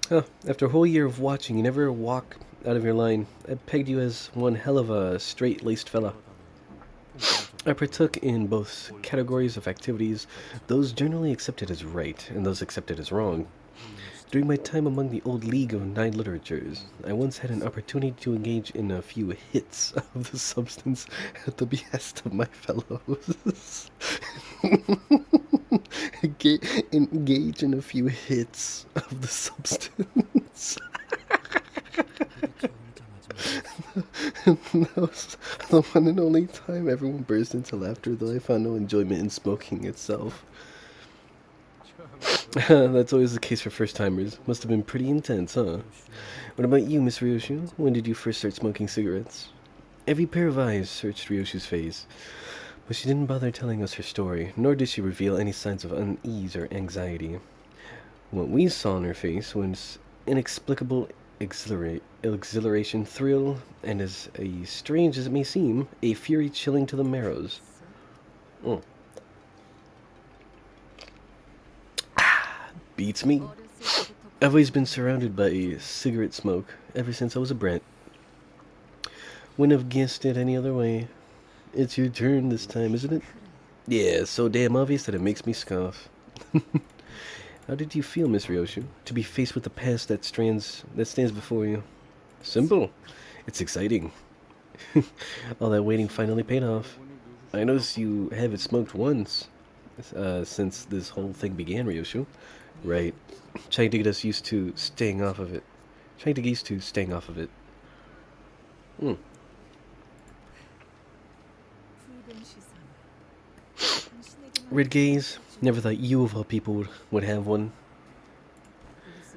Huh, after a whole year of watching, you never walk out of your line. I pegged you as one hell of a straight-laced fella. I partook in both categories of activities, those generally accepted as right and those accepted as wrong. During my time among the old League of Nine Literatures, I once had an opportunity to engage in a few hits of the substance at the behest of my fellows. Engage in a few hits of the substance. That was the one and only time everyone burst into laughter, though I found no enjoyment in smoking itself. That's always the case for first-timers. Must have been pretty intense, huh? What about you, Miss Ryoshu? When did you first start smoking cigarettes? Every pair of eyes searched Ryoshu's face, but she didn't bother telling us her story, nor did she reveal any signs of unease or anxiety. What we saw on her face was inexplicable exhilaration, thrill, and as strange as it may seem, a fury chilling to the marrows. Mm. Beats me. I've always been surrounded by cigarette smoke ever since I was a brat. Wouldn't have guessed it any other way. It's your turn this time, isn't it? Yeah, it's so damn obvious that it makes me scoff. How did you feel, Miss Ryoshu, to be faced with the past that stands before you? Simple. It's exciting. All that waiting finally paid off. I noticed you haven't smoked once since this whole thing began, Ryoshu. Right. Trying to get us used to staying off of it. Trying to get used to staying off of it. Hmm. Red gaze. Never thought you of all people would have one.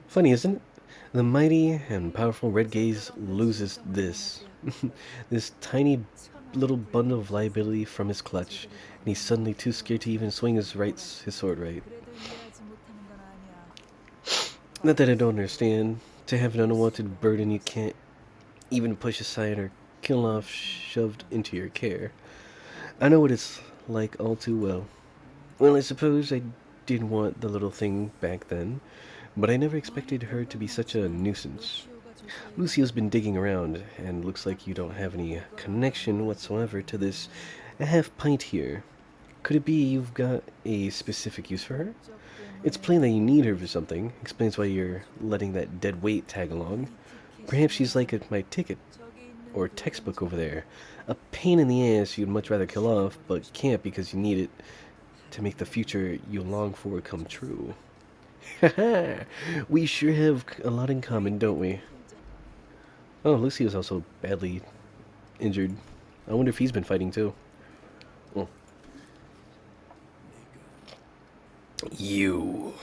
Funny, isn't it? The mighty and powerful red gaze loses this. This tiny little bundle of liability from his clutch, and he's suddenly too scared to even swing his sword right. Not that I don't understand. To have an unwanted burden you can't even push aside or kill off shoved into your care. I know what it's like all too well. Well, I suppose I did want the little thing back then, but I never expected her to be such a nuisance. Lucio's been digging around, and looks like you don't have any connection whatsoever to this half pint here. Could it be you've got a specific use for her? It's plain that you need her for something. Explains why you're letting that dead weight tag along. Perhaps she's like my ticket or textbook over there. A pain in the ass you'd much rather kill off, but can't because you need it to make the future you long for come true. Haha! We sure have a lot in common, don't we? Oh, Lucy is also badly injured. I wonder if he's been fighting too. Oh. You.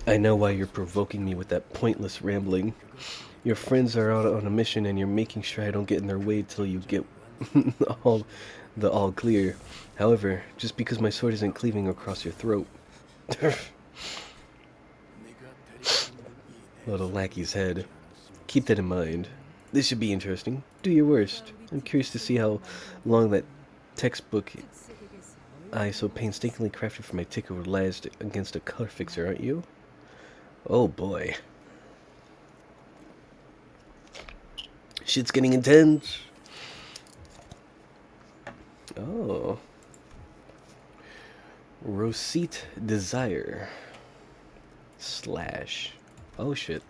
I know why you're provoking me with that pointless rambling. Your friends are out on a mission and you're making sure I don't get in their way till you get all clear. However, just because my sword isn't cleaving across your throat. Little lackey's head. Keep that in mind. This should be interesting. Do your worst. I'm curious to see how long that textbook I so painstakingly crafted for my ticket would last against a color fixer, aren't you? Oh boy. Shit's getting intense. Oh. Receipt desire. Slash. Oh shit.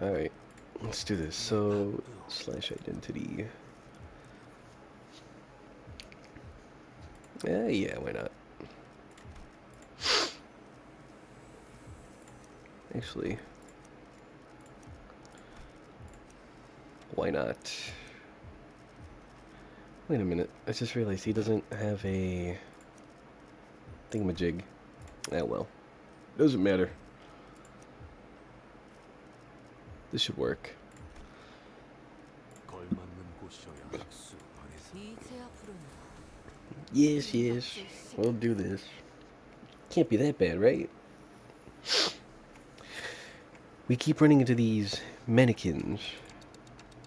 Alright. Let's do this. So, slash identity. Yeah, why not? Actually, why not? Wait a minute. I just realized he doesn't have a thingamajig. Ah, well. Doesn't matter. This should work. Yes, we'll do this. Can't be that bad, right? We keep running into these mannequins.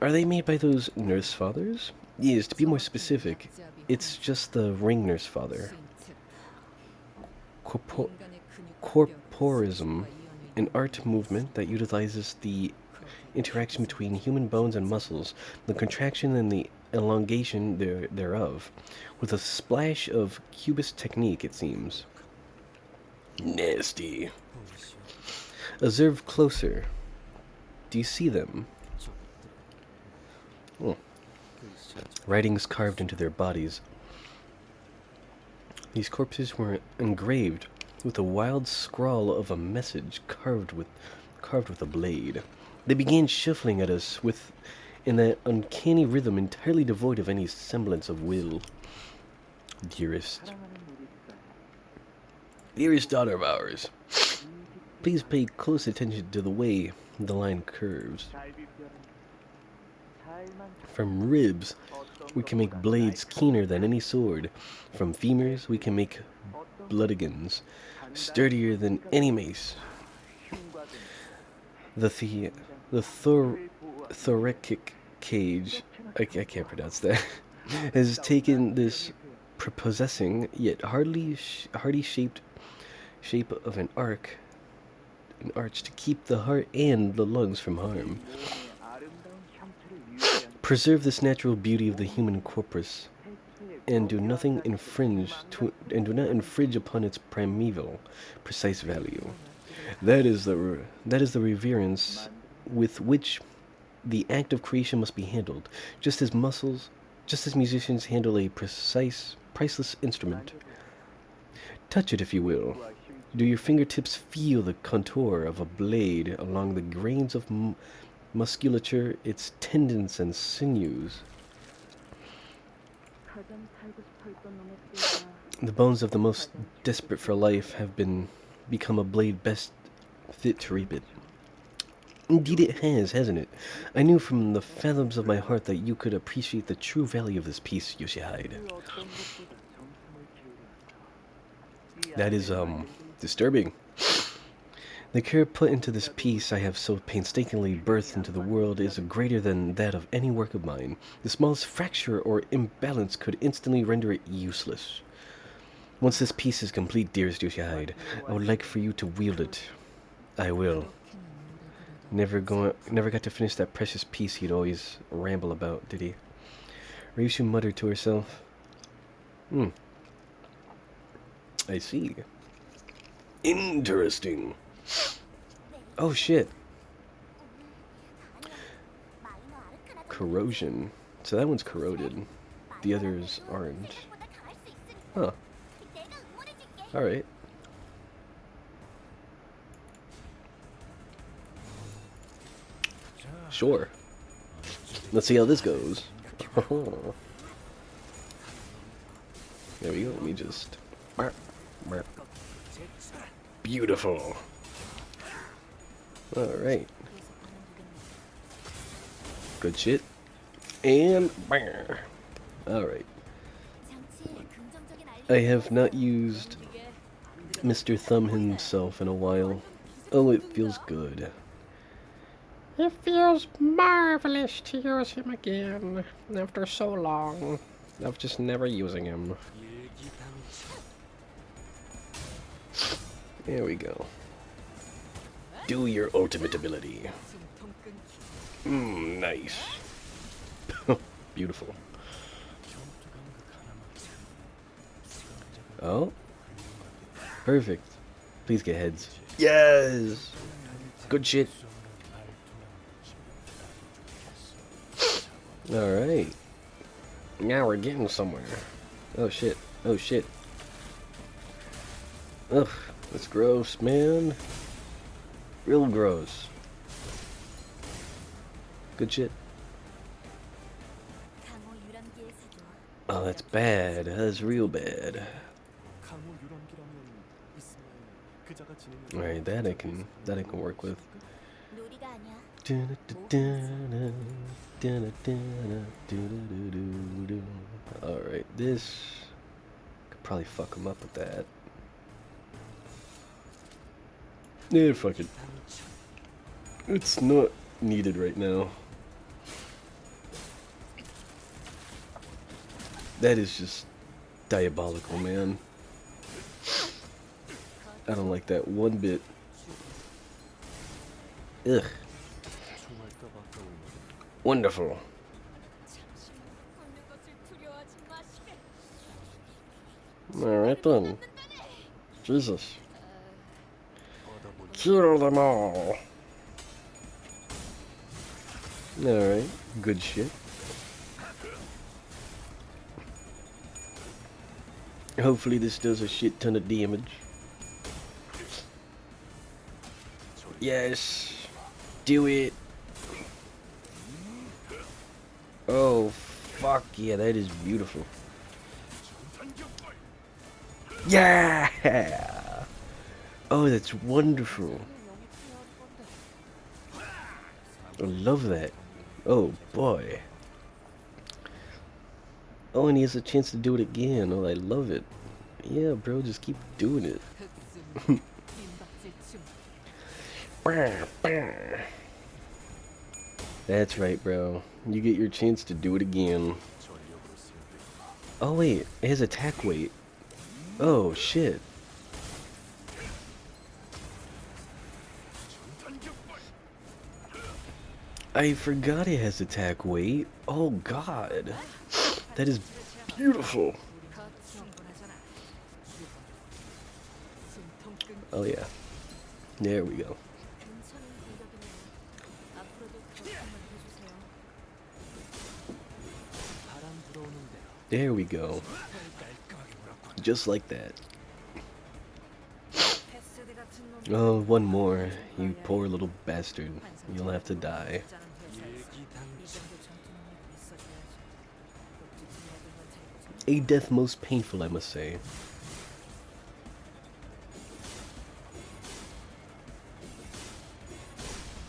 Are they made by those nurse fathers? Yes, to be more specific, it's just the ring nurse father. Corporism. an art movement that utilizes the interaction between human bones and muscles, the contraction and the elongation thereof, with a splash of cubist technique, it seems. Nasty. Observe closer. Do you see them? Oh. Writings carved into their bodies. These corpses were engraved with a wild scrawl of a message carved with a blade. They began shuffling at us in that uncanny rhythm entirely devoid of any semblance of will. Dearest daughter of ours, please pay close attention to the way the line curves. From ribs, we can make blades keener than any sword. From femurs, we can make bloodigans sturdier than any mace. The thoracic cage, I can't pronounce that, has taken this prepossessing yet hardy shape of an arch to keep the heart and the lungs from harm. Preserve this natural beauty of the human corpus, and do not infringe upon its primeval, precise value. That is the reverence with which the act of creation must be handled, just as musicians handle a priceless instrument. Touch it if you will. Do your fingertips feel the contour of a blade along the grains of musculature, its tendons and sinews? The bones of the most desperate for life have become a blade best fit to reap it. Indeed it has, hasn't it? I knew from the fathoms of my heart that you could appreciate the true value of this piece, Yoshihide. That is, disturbing. The care put into this piece I have so painstakingly birthed into the world is greater than that of any work of mine. The smallest fracture or imbalance could instantly render it useless. Once this piece is complete, dearest Yoshihide, I would like for you to wield it. I will. Never got to finish that precious piece he'd always ramble about, did he? Ryushu muttered to herself. I see. Interesting. Oh shit. Corrosion. So that one's corroded. The others aren't. Huh. Alright. Sure. Let's see how this goes. There we go. Let me just... Beautiful. Alright. Good shit. And... Alright. I have not used Mr. Thumb himself in a while. Oh, it feels good. It feels marvelous to use him again after so long of just never using him. There we go. Do your ultimate ability. Nice. Beautiful. Oh. Perfect. Please get heads. Yes! Good shit. Alright. Now we're getting somewhere. Oh shit. Oh shit. Ugh. That's gross, man. Real gross. Good shit. Oh, that's bad. That's real bad. Alright, that I can work with. Alright, this could probably fuck him up with that. Yeah, fuck it. It's not needed right now. That is just diabolical, man. I don't like that one bit. Ugh. Wonderful. Alright then. Jesus. Kill them all. Alright. Good shit. Hopefully this does a shit ton of damage. Yes. Do it. Oh, fuck yeah, that is beautiful. Yeah! Oh, that's wonderful. I love that. Oh, boy. Oh, and he has a chance to do it again. Oh, I love it. Yeah, bro, just keep doing it. That's right, bro. You get your chance to do it again. Oh, wait. It has attack weight. Oh, shit. I forgot it has attack weight. Oh, God. That is beautiful. Oh, yeah. There we go. There we go. Just like that. Oh, one more. You poor little bastard. You'll have to die. A death most painful, I must say.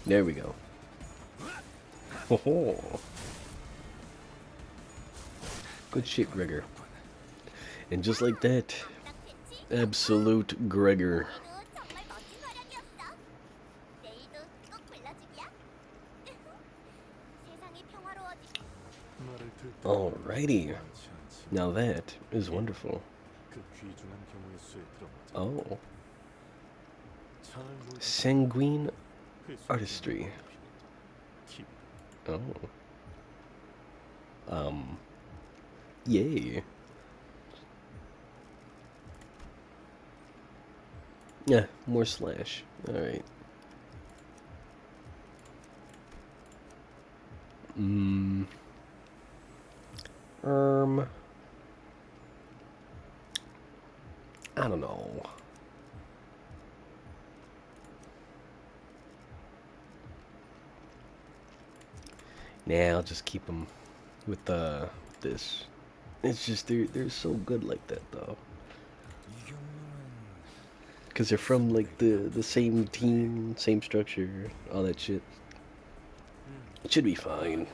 There we go. Ho ho. Good shit, Gregor. And just like that, absolute Gregor. Alrighty. Now that is wonderful. Oh. Sanguine artistry. Oh. Yay. Yeah, more slash. Alright. I don't know. Nah, I'll just keep them with this. It's just they're so good like that though. Cause they're from like the same team, same structure, all that shit. It should be fine.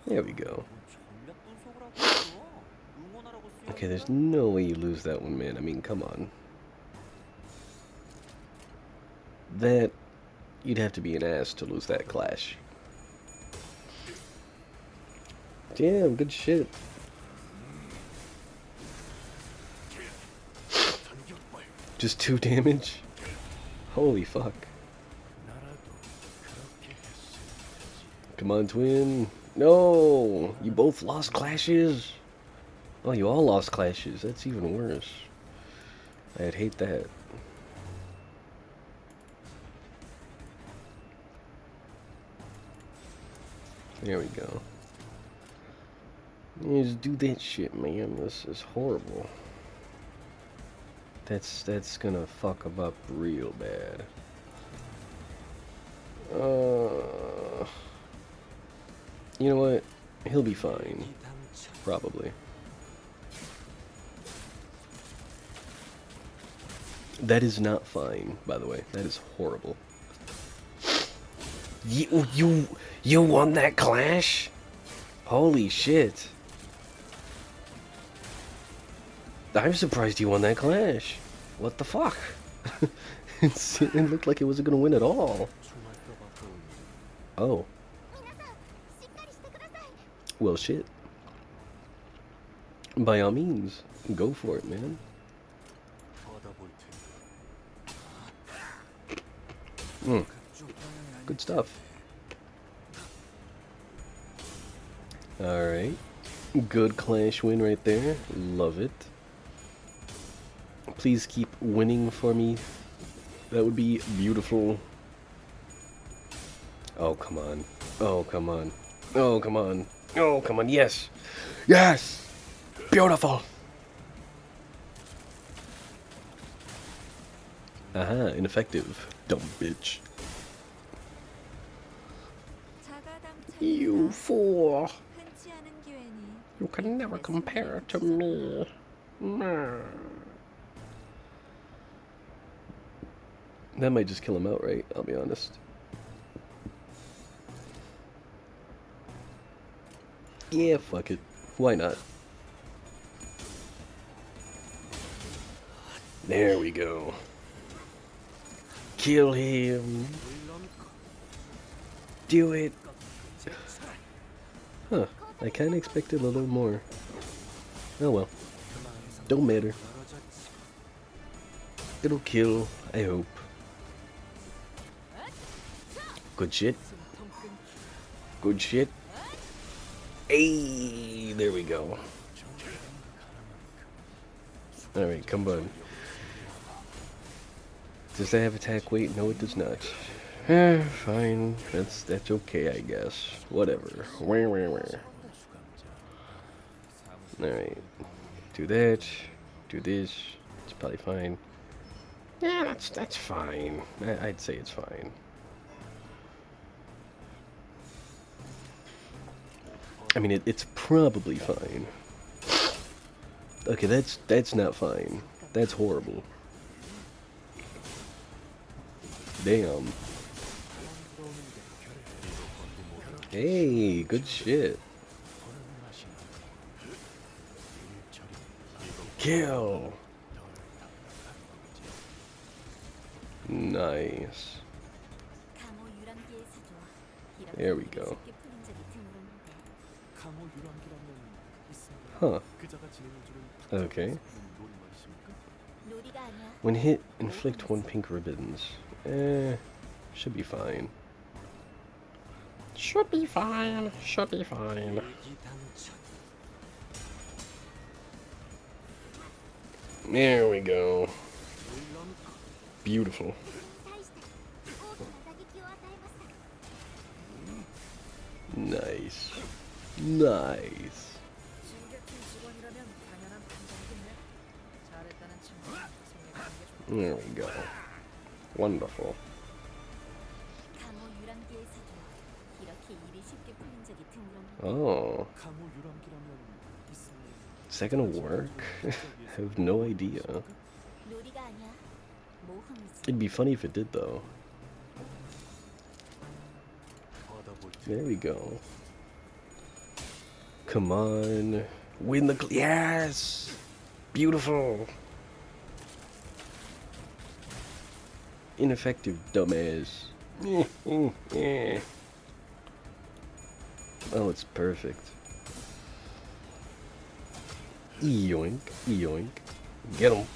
There we go. Okay, there's no way you lose that one, man. I mean, come on. That you'd have to be an ass to lose that clash. Damn, good shit. Just 2 damage? Holy fuck. Come on, twin. No! You both lost clashes? Oh, you all lost clashes. That's even worse. I'd hate that. There we go. You just do that shit, man. This is horrible. That's gonna fuck him up real bad. You know what? He'll be fine. Probably. That is not fine, by the way. That is horrible. You won that clash? Holy shit. I'm surprised you won that clash. What the fuck? It looked like it wasn't gonna win at all. Oh. Well, shit. By all means, go for it, man. Good stuff. Alright. Good clash win right there. Love it. Please keep winning for me. That would be beautiful. Oh, come on. Oh, come on. Oh, come on. Oh, come on. Yes. Yes! Beautiful! Aha, ineffective. Dumb bitch. You fool! You can never compare to me. That might just kill him outright, I'll be honest. Yeah, fuck it. Why not? There we go. Kill him. Do it. Huh. I kinda expected a little more. Oh well. Don't matter. It'll kill, I hope. Good shit. Good shit. Hey, there we go. Alright, come on. Does that have attack weight? No, it does not. Fine. That's okay, I guess. Whatever. Alright. Do that. Do this. It's probably fine. Yeah, that's fine. I'd say it's fine. I mean, it's probably fine. Okay, that's not fine. That's horrible. Damn. Hey, good shit. Kill. Nice. There we go. Huh. Okay. When hit, inflict 1 pink ribbons. Should be fine. Should be fine. Should be fine. There we go. Beautiful. Nice. Nice. There we go. Wonderful. Oh. Is that gonna work? I have no idea. It'd be funny if it did, though. There we go. Come on. Win the... Yes! Beautiful! Ineffective, dumbass. Oh, it's perfect. Yoink, yoink. Get him.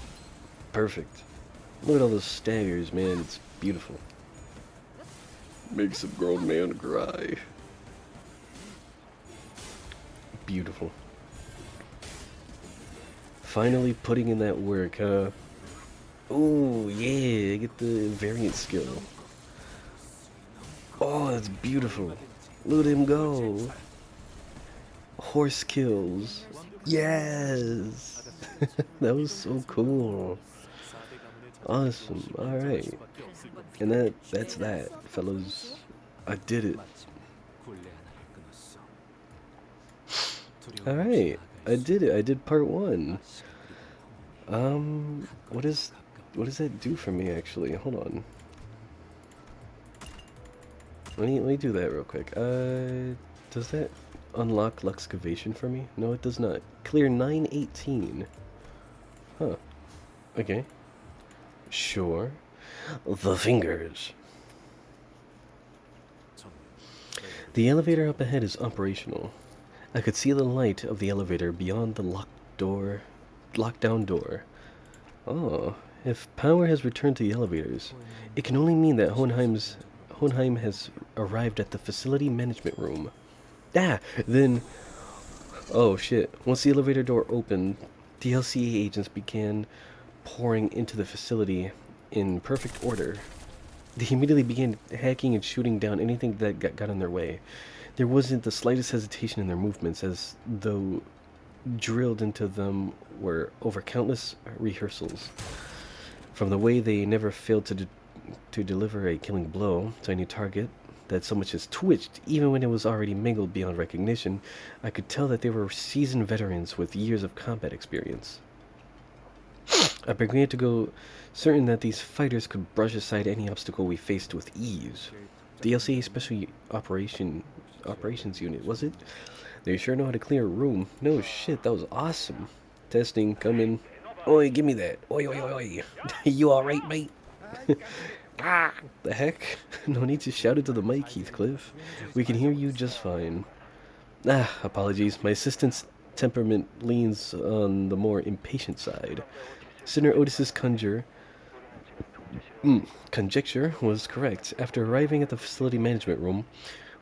Perfect. Look at all those staggers, man. It's beautiful. Makes a grown man cry. Beautiful. Finally putting in that work, huh? Ooh, yeah, get the variant skill. Oh, that's beautiful. Look at him go. Horse kills. Yes! That was so cool. Awesome. Alright. And that's that, fellas. I did it. Alright. I did it. I did part 1. What does that do for me, actually? Hold on. Let me do that real quick. Does that unlock Luxcavation for me? No, it does not. Clear 918. Huh. Okay. Sure. The fingers. The elevator up ahead is operational. I could see the light of the elevator beyond the lockdown door. Oh, If power has returned to the elevators, it can only mean that Hohenheim has arrived at the facility management room. Ah, then, oh shit. Once the elevator door opened, the LCA agents began pouring into the facility in perfect order. They immediately began hacking and shooting down anything that got in their way. There wasn't the slightest hesitation in their movements, as though drilled into them were over countless rehearsals. From the way they never failed to deliver a killing blow to any target that so much as twitched, even when it was already mangled beyond recognition, I could tell that they were seasoned veterans with years of combat experience. I began to go certain that these fighters could brush aside any obstacle we faced with ease. The LCA Special Operations Unit, was it? They sure know how to clear a room. No shit, that was awesome. Testing, come in. Oi, give me that. Oi, oi, oi, oi. You alright, mate? Ah, the heck? No need to shout into the mic, Heathcliff. We can hear you just fine. Ah, apologies. My assistant's temperament leans on the more impatient side. Senator Otis's conjecture was correct. After arriving at the facility management room,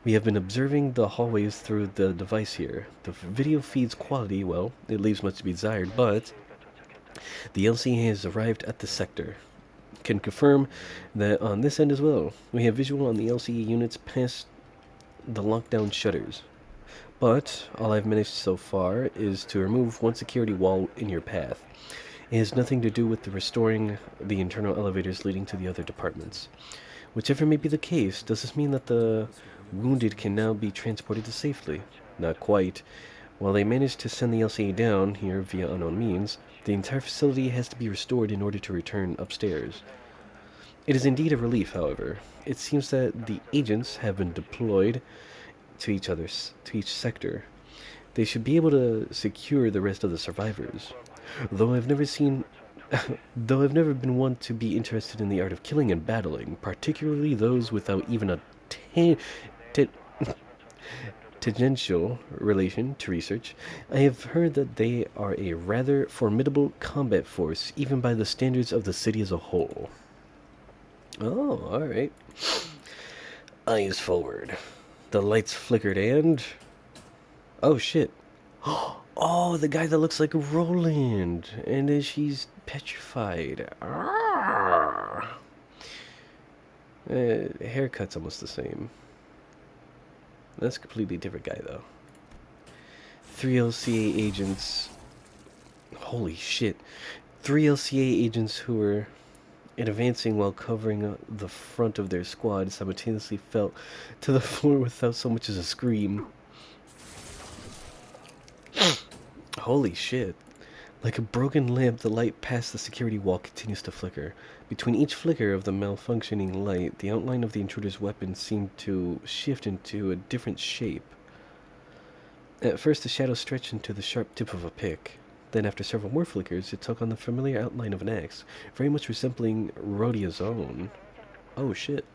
we have been observing the hallways through the device here. The video feed's quality, well, it leaves much to be desired, but the LCA has arrived at the sector. Can confirm that on this end as well. We have visual on the LCA units past the lockdown shutters. But all I've managed so far is to remove one security wall in your path. It has nothing to do with the restoring the internal elevators leading to the other departments. Whichever may be the case, does this mean that the wounded can now be transported to safely? Not quite. While they managed to send the LCA down here via unknown means, the entire facility has to be restored in order to return upstairs. It is indeed a relief, however. It seems that the agents have been deployed to each sector. They should be able to secure the rest of the survivors. Though I've never been one to be interested in the art of killing and battling, particularly those without even a tangential relation to research, I have heard that they are a rather formidable combat force, even by the standards of the city as a whole. Oh, alright. Eyes forward. The lights flickered and... Oh, shit. Oh, the guy that looks like Roland. And then she's petrified. Haircut's almost the same. That's a completely different guy, though. 3 LCA agents. Holy shit. 3 LCA agents who were advancing while covering the front of their squad simultaneously fell to the floor without so much as a scream. Holy shit. Like a broken lamp, the light past the security wall continues to flicker. Between each flicker of the malfunctioning light, the outline of the intruder's weapon seemed to shift into a different shape. At first, the shadow stretched into the sharp tip of a pick. Then, after several more flickers, it took on the familiar outline of an axe, very much resembling Rhodia's own. Oh shit.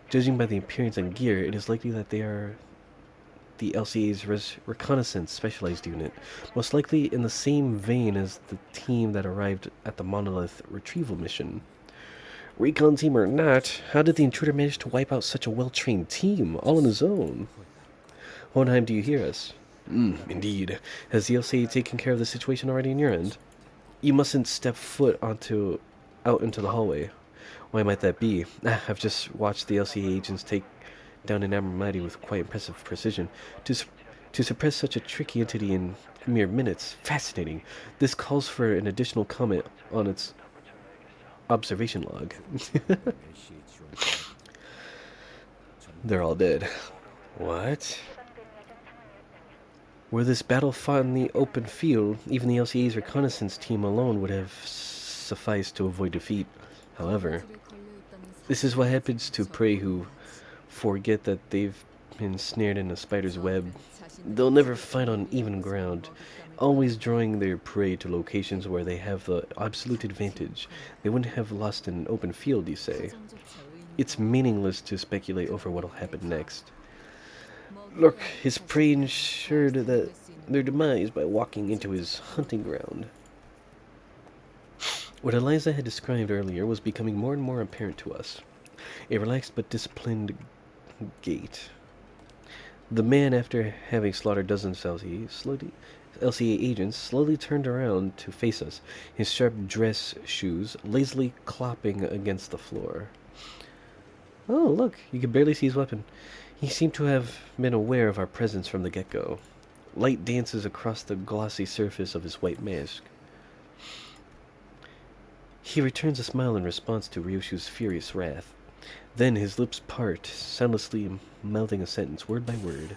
Judging by the appearance and gear, it is likely that they are the LCA's reconnaissance specialized unit, most likely in the same vein as the team that arrived at the Monolith retrieval mission. Recon team or not, how did the intruder manage to wipe out such a well-trained team, all on his own? Hohenheim, do you hear us? Indeed. Has the LCA taken care of the situation already on your end? You mustn't step foot out into the hallway. Why might that be? I've just watched the LCA agents take down an Abnormality with quite impressive precision. To suppress such a tricky entity in mere minutes, fascinating. This calls for an additional comment on its observation log. They're all dead. What? Were this battle fought in the open field, even the LCA's reconnaissance team alone would have sufficed to avoid defeat. However, this is what happens to prey who forget that they've been snared in a spider's web. They'll never fight on even ground, always drawing their prey to locations where they have the absolute advantage. They wouldn't have lost in an open field, you say. It's meaningless to speculate over what'll happen next. Look, his prey ensured that their demise by walking into his hunting ground. What Eliza had described earlier was becoming more and more apparent to us. A relaxed but disciplined gait. The man, after having slaughtered dozens of LCA agents, slowly turned around to face us, his sharp dress shoes lazily clopping against the floor. Oh, look, you can barely see his weapon. He seemed to have been aware of our presence from the get-go. Light dances across the glossy surface of his white mask. He returns a smile in response to Ryoshu's furious wrath. Then his lips part, soundlessly mouthing a sentence word by word.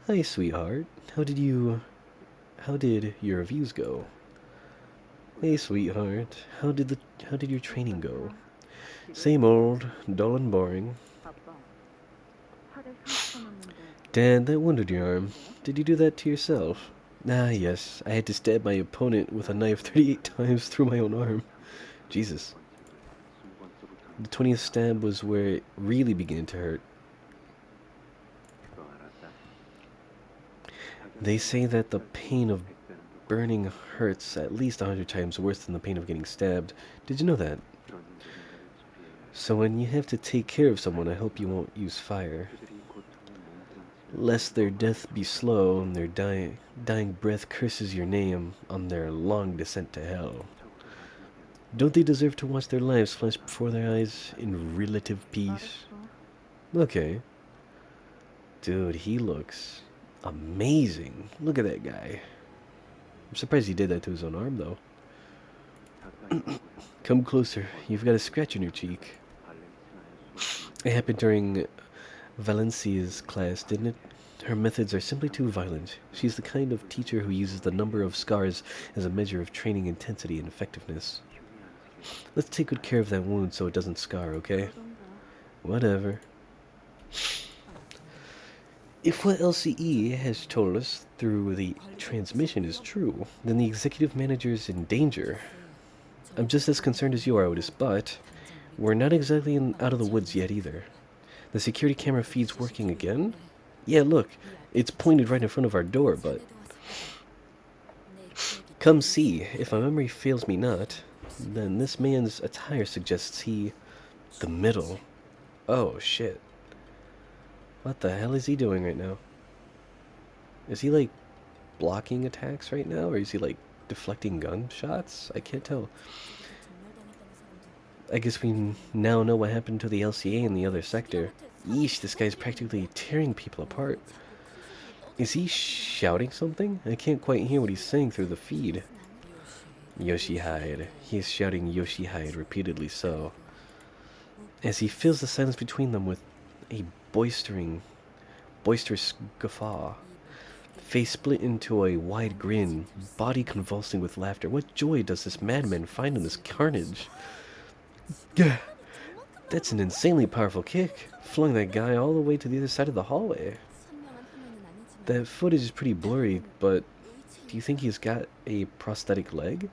Hi, sweetheart. How did your reviews go? Hey, sweetheart. How did your training go? Same old, dull and boring. Dad, that wounded your arm. Did you do that to yourself? Ah, yes. I had to stab my opponent with a knife 38 times through my own arm. Jesus. The 20th stab was where it really began to hurt. They say that the pain of burning hurts at least 100 times worse than the pain of getting stabbed. Did you know that? So when you have to take care of someone, I hope you won't use fire. Lest their death be slow and their dying breath curses your name on their long descent to hell. Don't they deserve to watch their lives flash before their eyes in relative peace? Okay. Dude, he looks amazing. Look at that guy. I'm surprised he did that to his own arm, though. Come closer. You've got a scratch on your cheek. It happened during Valencia's class, didn't it? Her methods are simply too violent. She's the kind of teacher who uses the number of scars as a measure of training intensity and effectiveness. Let's take good care of that wound so it doesn't scar, okay? Whatever. If what LCE has told us through the transmission is true, then the executive manager is in danger. I'm just as concerned as you are, Otis, but we're not exactly out of the woods yet either. The security camera feed's working again? Yeah, look, it's pointed right in front of our door, but... Come see, if my memory fails me not, then this man's attire suggests the middle. Oh, shit. What the hell is he doing right now? Is he, like, blocking attacks right now? Or is he, like, deflecting gunshots? I can't tell. I guess we now know what happened to the LCA in the other sector. Yeesh, this guy's practically tearing people apart. Is he shouting something? I can't quite hear what he's saying through the feed. Yoshihide. He is shouting Yoshihide repeatedly so, as he fills the silence between them with a boisterous guffaw. Face split into a wide grin, body convulsing with laughter. What joy does this madman find in this carnage? Gah! That's an insanely powerful kick. Flung that guy all the way to the other side of the hallway. That footage is pretty blurry, but do you think he's got a prosthetic leg?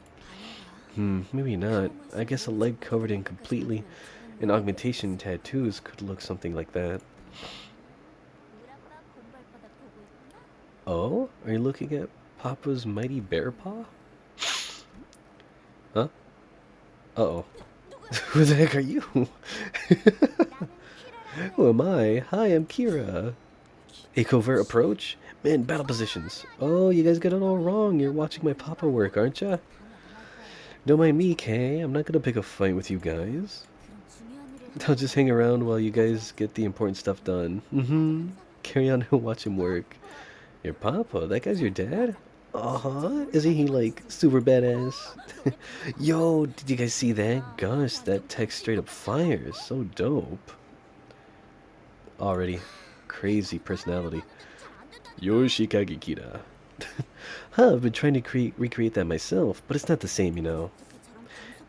Maybe not. I guess a leg covered in completely in augmentation tattoos could look something like that. Oh? Are you looking at Papa's mighty bear paw? Huh? Uh-oh. Who the heck are you? Who am I? Hi, I'm Kira. A covert approach? Man, battle positions. Oh, you guys got it all wrong. You're watching my Papa work, aren't ya? Don't mind me, Kay. I'm not gonna pick a fight with you guys. I'll just hang around while you guys get the important stuff done. Carry on and watch him work. Your Papa? That guy's your dad? Uh-huh. Isn't he, like, super badass? Yo, did you guys see that? Gosh, that text straight up fires. So dope. Already. Crazy personality. Yoshikage Kira. Huh, I've been trying to recreate that myself, but it's not the same, you know.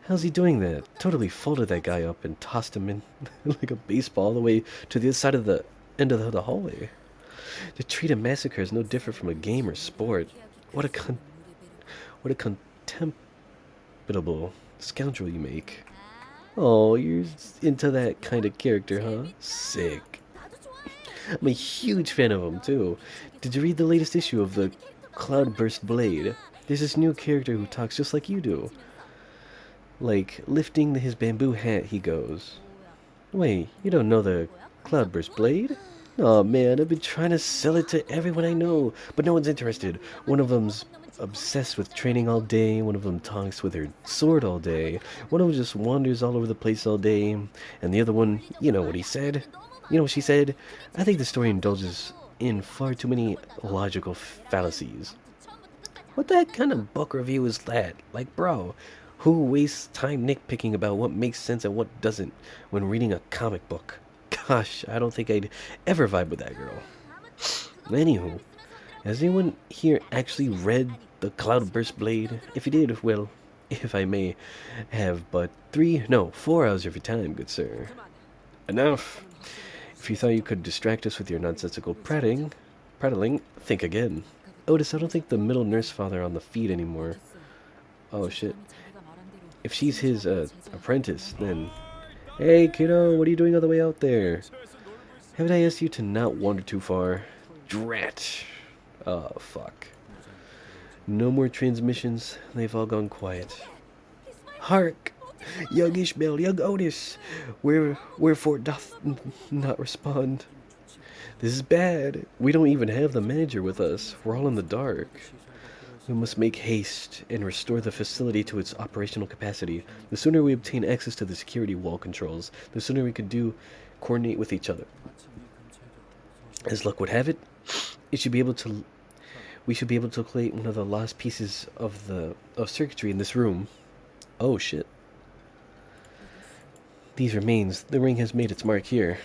How's he doing that? Totally folded that guy up and tossed him in like a baseball all the way to the other side of the end of the hallway. To treat a massacre is no different from a game or sport. What a contemptible scoundrel you make. Oh, you're into that kind of character, huh? Sick. I'm a huge fan of him, too. Did you read the latest issue of the Cloudburst Blade? There's this new character who talks just like you do. Like, lifting his bamboo hat, he goes, "Wait, you don't know the Cloudburst Blade? Oh man, I've been trying to sell it to everyone I know, but no one's interested. One of them's obsessed with training all day, one of them talks with her sword all day, one of them just wanders all over the place all day, and the other one, you know what he said? You know what she said? I think the story indulges in far too many logical fallacies." What the heck kind of book review is that? Like, bro, who wastes time nitpicking about what makes sense and what doesn't when reading a comic book? Gosh, I don't think I'd ever vibe with that girl. Anywho, has anyone here actually read The Cloudburst Blade? If you did, well, if I may have but 4 hours of your time, good sir. Enough. If you thought you could distract us with your nonsensical prattling, think again. Otis, I don't think the middle nurse father on the feed anymore. Oh shit. If she's his apprentice, then... Hey kiddo, what are you doing all the way out there? Haven't I asked you to not wander too far? Drat. Oh, fuck. No more transmissions. They've all gone quiet. Hark! Young Ishmael, young Otis! Wherefore doth not respond? This is bad. We don't even have the manager with us. We're all in the dark. We must make haste and restore the facility to its operational capacity. The sooner we obtain access to the security wall controls, the sooner we could coordinate with each other. As luck would have it, we should be able to locate one of the lost pieces of circuitry in this room. Oh shit. These remains. The ring has made its mark here.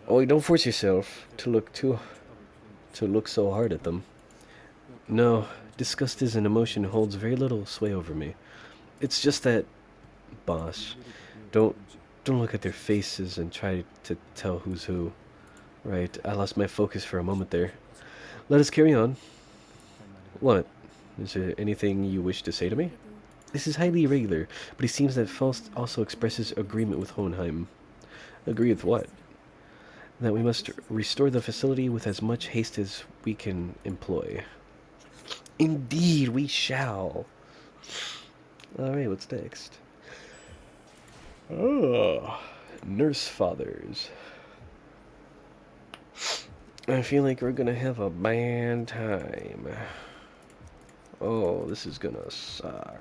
Oh, don't force yourself to look so hard at them. No, disgust as an emotion holds very little sway over me. It's just that, boss, don't look at their faces and try to tell who's who. Right, I lost my focus for a moment there. Let us carry on. What? Is there anything you wish to say to me? This is highly irregular, but it seems that Faust also expresses agreement with Hohenheim. Agree with what? That we must restore the facility with as much haste as we can employ. Indeed, we shall. Alright, what's next? Oh, nurse fathers. I feel like we're gonna have a bad time. Oh, this is gonna suck.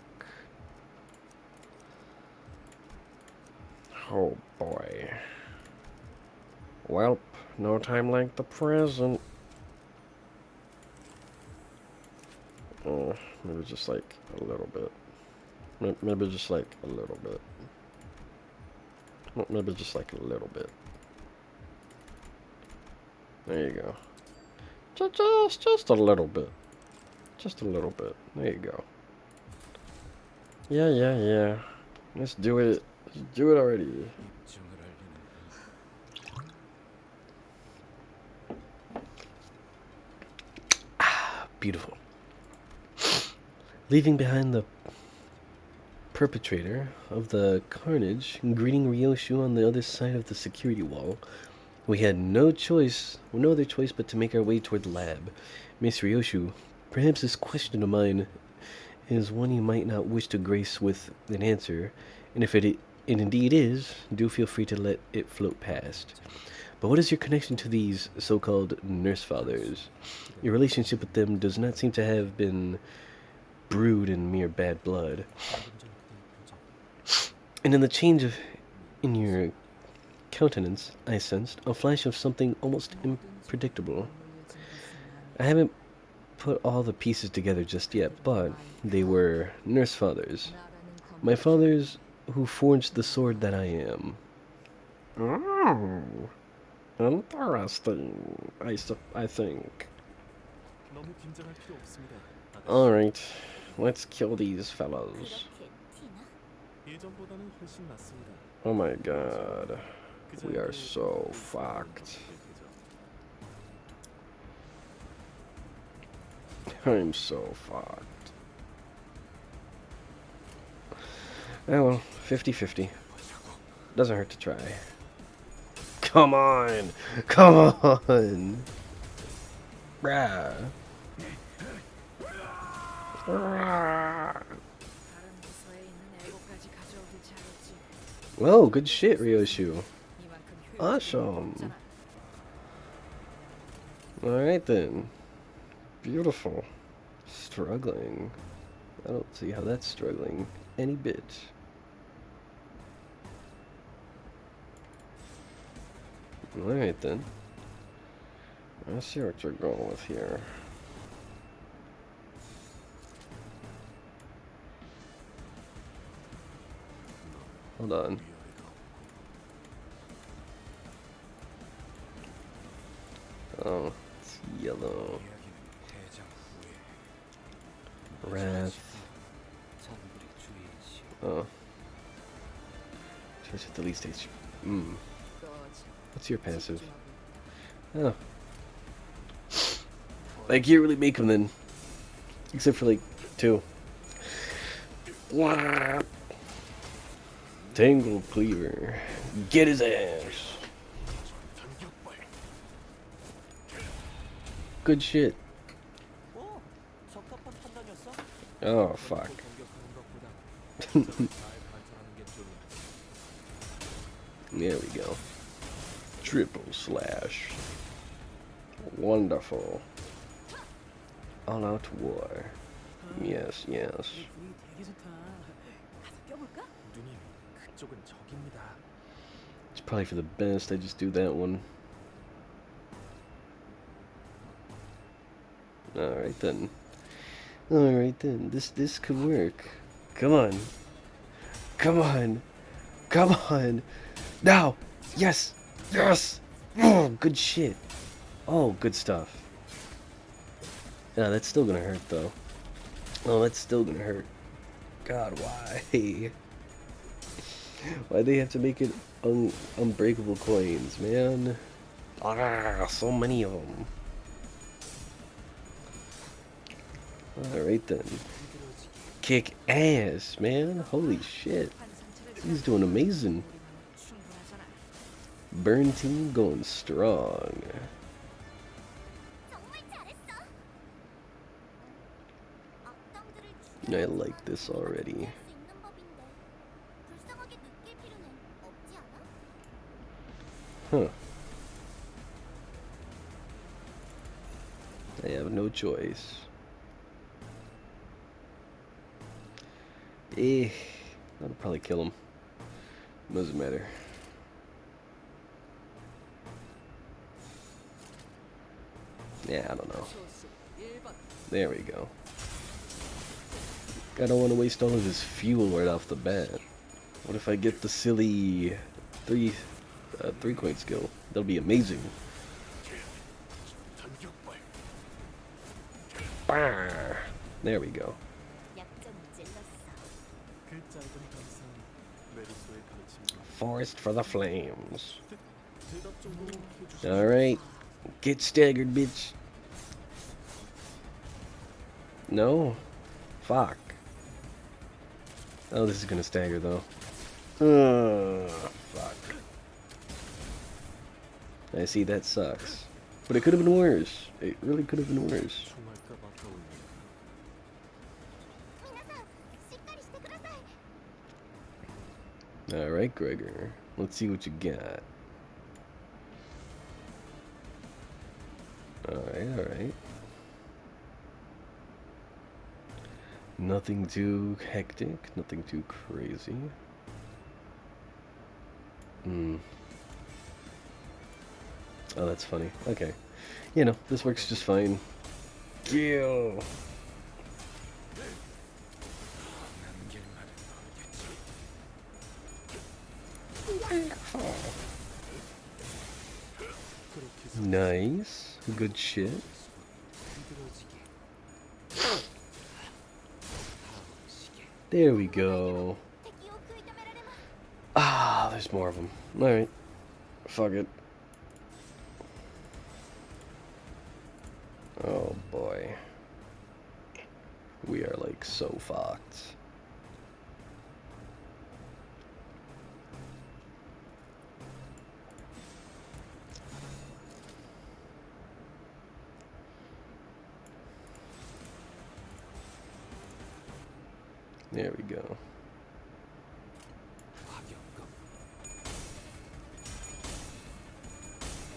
Oh boy. Welp, no time like the present. Maybe just like a little bit. Maybe just like a little bit. Maybe just like a little bit. There you go. Just a little bit. Just a little bit. There you go. Yeah. Let's do it. Let's do it already. Beautiful. Leaving behind the perpetrator of the carnage and greeting Ryoshu on the other side of the security wall, we had no other choice but to make our way toward the lab. Miss Ryoshu, perhaps this question of mine is one you might not wish to grace with an answer, and if it indeed is, do feel free to let it float past. But what is your connection to these so-called nurse fathers? Your relationship with them does not seem to have been brewed in mere bad blood. And in the change in your countenance, I sensed a flash of something almost unpredictable. I haven't put all the pieces together just yet, but they were nurse fathers. My fathers who forged the sword that I am. Oh, interesting, I think. Alright, let's kill these fellows. Oh my god. We are so fucked. I'm so fucked. Oh well, 50-50. Doesn't hurt to try. Come on! Come on! Bruh. Whoa, good shit, Ryoshu. Awesome. Alright then. Beautiful. Struggling. I don't see how that's struggling any bit. Alright then. Let's see what you're going with here. Hold on. Oh, it's yellow. Wrath. Oh. Charge at the least stage. What's your passive? Oh. I can't really make them then. Except for like 2. Tangle Cleaver. Get his ass. Good shit. Oh, fuck. There we go. Triple slash. Wonderful. All out war. Yes, yes. It's probably for the best I just do that one. Alright then. Alright then. This could work. Come on. Come on. Come on. Now. Yes. Yes. Oh, good shit. Oh, good stuff. Yeah, that's still gonna hurt though. Oh, that's still gonna hurt. God, why? Why'd they have to make it unbreakable coins, man? Ah, so many of them. Alright then. Kick ass, man. Holy shit. He's doing amazing. Burn team going strong. I like this already. Huh. I have no choice. That'll probably kill him. Doesn't matter. Yeah, I don't know. There we go. I don't want to waste all of his fuel right off the bat. What if I get the silly three coin skill? That'll be amazing. Bah! There we go. Forest for the flames. Alright. Get staggered, bitch. No? Fuck. Oh, this is gonna stagger, though. Fuck. I see, that sucks. But it could have been worse. It really could have been worse. Alright, Gregor. Let's see what you got. Alright, alright. Nothing too hectic, nothing too crazy. Oh, that's funny. Okay. You know, this works just fine. Kill! Nice. Good shit. There we go. Ah, there's more of them. Alright. Fuck it. Oh boy. We are like so fucked. There we go.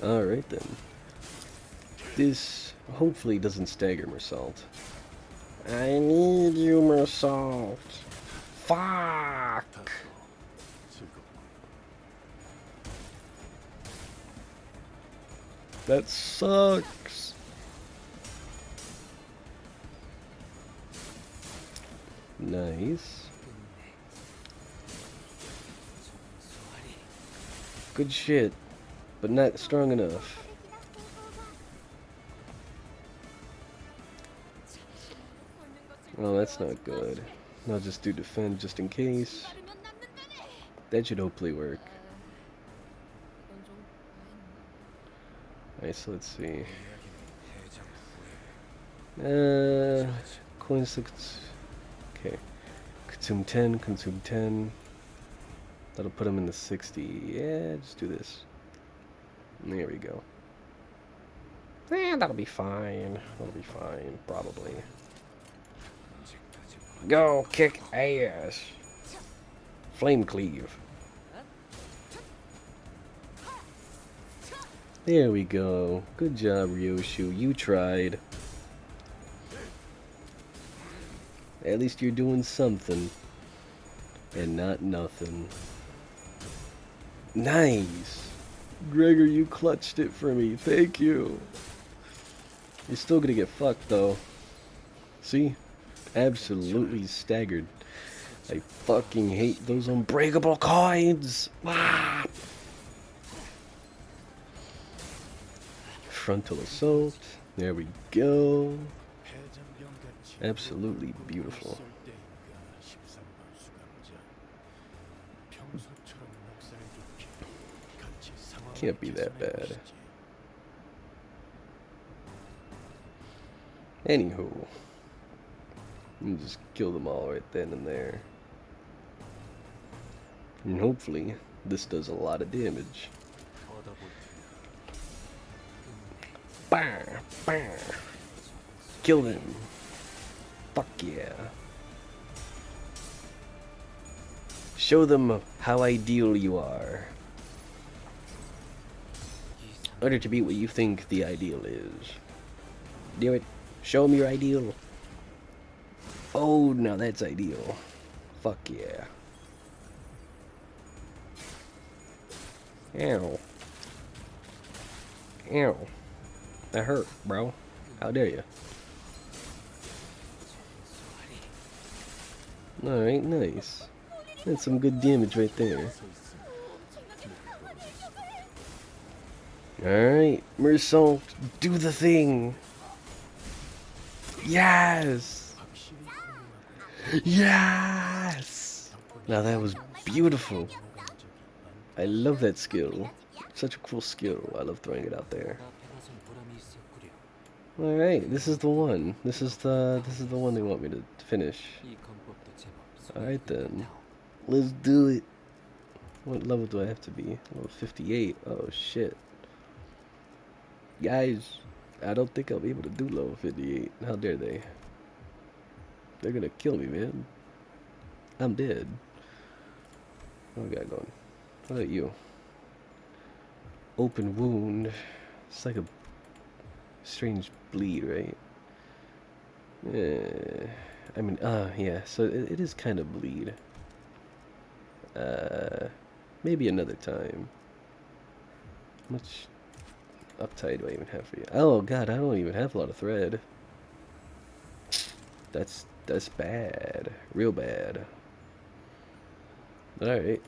Alright then. This hopefully doesn't stagger Mersault. I need you, Mersault. Fuck! That sucks. Nice. Good shit, but not strong enough. Well, that's not good. I'll just do defend just in case. That should hopefully work. Alright, so let's see. Coins. Okay. Consume 10, consume 10. That'll put him in the 60. Yeah, just do this. There we go. Yeah, that'll be fine. That'll be fine, probably. Go kick ass. Flame cleave. There we go. Good job, Ryoshu. You tried. At least you're doing something. And not nothing. Nice. Gregor, you clutched it for me. Thank you. You're still gonna get fucked, though. See? Absolutely staggered. I fucking hate those unbreakable coins. Ah! Frontal assault. There we go. Absolutely beautiful. Can't be that bad. Anywho. And just kill them all right then and there. And hopefully, this does a lot of damage. Bam! Bam! Kill them! Fuck yeah! Show them how ideal you are. In order to be what you think the ideal is. Do it. Show them your ideal. Oh, now that's ideal. Fuck yeah. Ow. Ow. That hurt, bro. How dare you? Alright, nice. That's some good damage right there. Alright, Mersault, do the thing! Yes! Yes! Now that was beautiful. I love that skill. Such a cool skill. I love throwing it out there. Alright, this is the one. This is the one they want me to finish. Alright then. Let's do it. What level do I have to be? Level 58. Oh shit. Guys, I don't think I'll be able to do level 58. How dare they? They're gonna kill me, man. I'm dead. What we got going? What about you? Open wound. It's like a strange bleed, right? Yeah. I mean, yeah. So it is kind of bleed. Maybe another time. How much uptide do I even have for you? Oh god, I don't even have a lot of thread. That's bad. Real bad. Alright.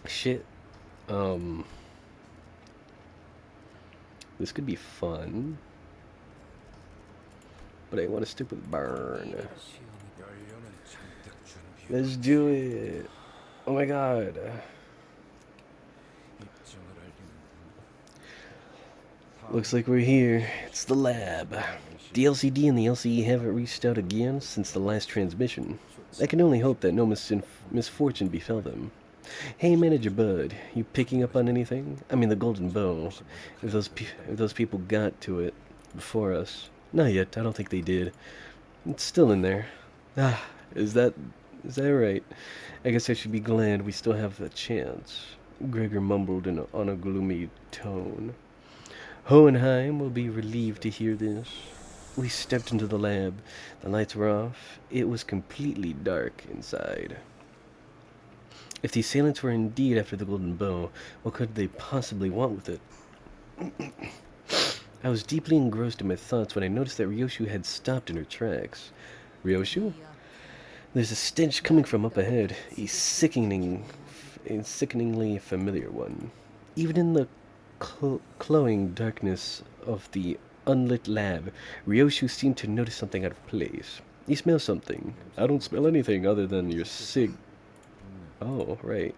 Shit. This could be fun. But I want to stick with burn. Let's do it. Oh my god. Looks like we're here. It's the lab. The LCD and the LCE haven't reached out again since the last transmission. I can only hope that no misfortune befell them. Hey, Manager Bud, you picking up on anything? I mean the golden bow. If those people got to it before us. Not yet, I don't think they did. It's still in there. Ah, is that right? I guess I should be glad we still have a chance. Gregor mumbled on a gloomy tone. Hohenheim will be relieved to hear this. We stepped into the lab. The lights were off. It was completely dark inside. If the assailants were indeed after the golden bow, what could they possibly want with it? I was deeply engrossed in my thoughts when I noticed that Ryoshu had stopped in her tracks. Ryoshu? There's a stench coming from up ahead, a sickeningly familiar one. Even in the cloying darkness of the unlit lab, Ryoshu seemed to notice something out of place. You smell something. I don't smell anything other than your cig. Oh, right.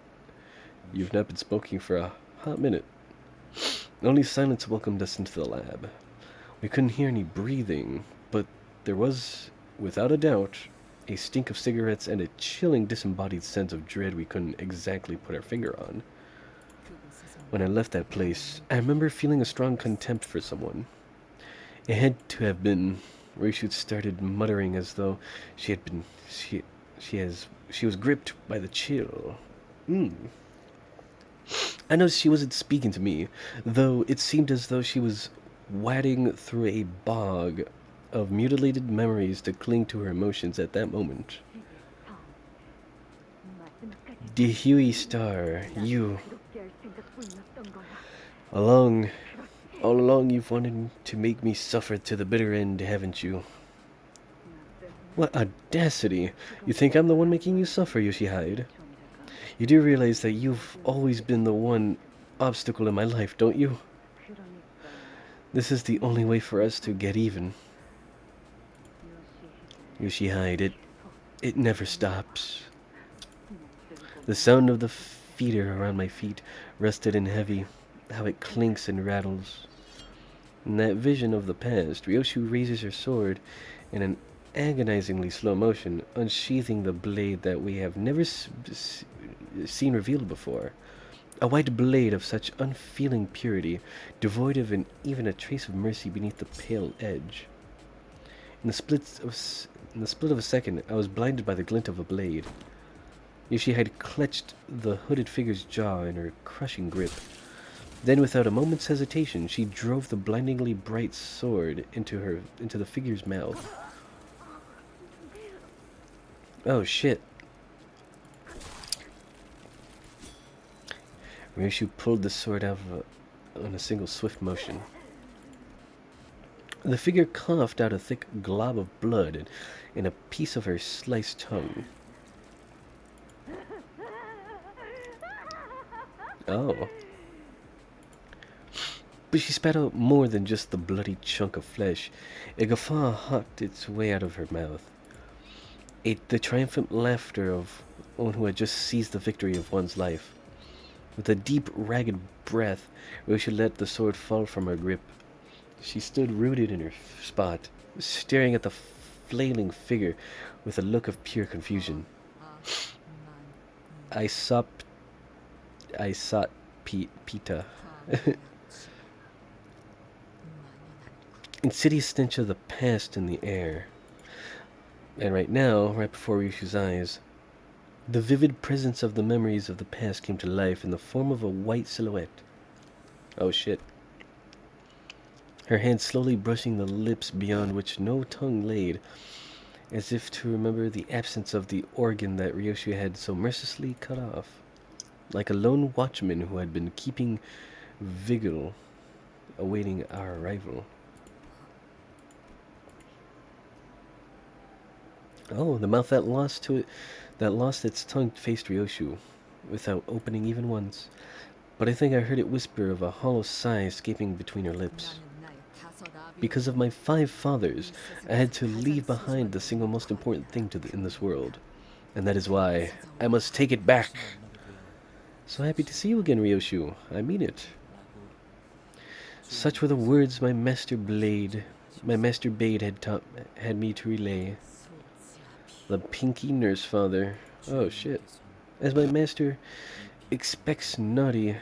You've not been smoking for a hot minute. Only silence welcomed us into the lab. We couldn't hear any breathing, but there was, without a doubt, a stink of cigarettes and a chilling disembodied sense of dread we couldn't exactly put our finger on. When I left that place, I remember feeling a strong contempt for someone. It had to have been Ryoshu started muttering as though she was gripped by the chill. I noticed she wasn't speaking to me, though it seemed as though she was wading through a bog of mutilated memories to cling to her emotions at that moment. The Huey Star, you. All along you've wanted to make me suffer to the bitter end, haven't you? What audacity! You think I'm the one making you suffer, Yoshihide? You do realize that you've always been the one obstacle in my life, don't you? This is the only way for us to get even. Yoshihide, it never stops. The sound of the feeder around my feet, rusted and heavy, how it clinks and rattles. In that vision of the past, Ryoshu raises her sword in an agonizingly slow motion, unsheathing the blade that we have never seen revealed before. A white blade of such unfeeling purity, devoid of even a trace of mercy beneath the pale edge. In the split of a second, I was blinded by the glint of a blade. She had clutched the hooded figure's jaw in her crushing grip. Then, without a moment's hesitation, she drove the blindingly bright sword into the figure's mouth. Oh shit. Ryoshu pulled the sword out on a single swift motion. The figure coughed out a thick glob of blood and a piece of her sliced tongue. Oh. But she spat out more than just the bloody chunk of flesh. A guffaw hawked its way out of her mouth. The triumphant laughter of one who had just seized the victory of one's life. With a deep, ragged breath, Ryoshu let the sword fall from her grip. She stood rooted in her spot, staring at the flailing figure with a look of pure confusion. I sought Pita. Insidious stench of the past in the air. And right now, right before Ryoshu's eyes, the vivid presence of the memories of the past came to life in the form of a white silhouette. Oh shit. Her hand slowly brushing the lips beyond which no tongue laid, as if to remember the absence of the organ that Ryoshu had so mercilessly cut off, like a lone watchman who had been keeping vigil, awaiting our arrival. Oh, the mouth that lost its tongue faced Ryoshu, without opening even once. But I think I heard it whisper of a hollow sigh escaping between her lips. Because of my 5 fathers, I had to leave behind the single most important thing in this world. And that is why I must take it back. So happy to see you again, Ryoshu. I mean it. Such were the words my master bade had me to relay. The pinky nurse father. Oh shit. As my master expects not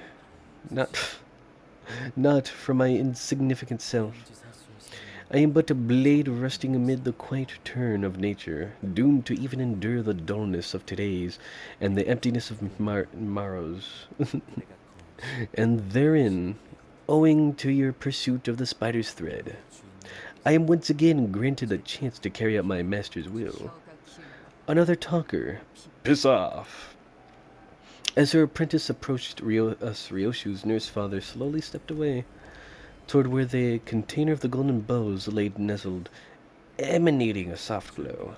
from my insignificant self. I am but a blade rusting amid the quiet turn of nature, doomed to even endure the dullness of today's and the emptiness of tomorrow's. And therein Owing to your pursuit of the spider's thread, I am once again granted a chance to carry out my master's will. Another talker. Piss off. As her apprentice approached Ryoshu's nurse father slowly stepped away toward where the container of the golden bows lay nestled, emanating a soft glow.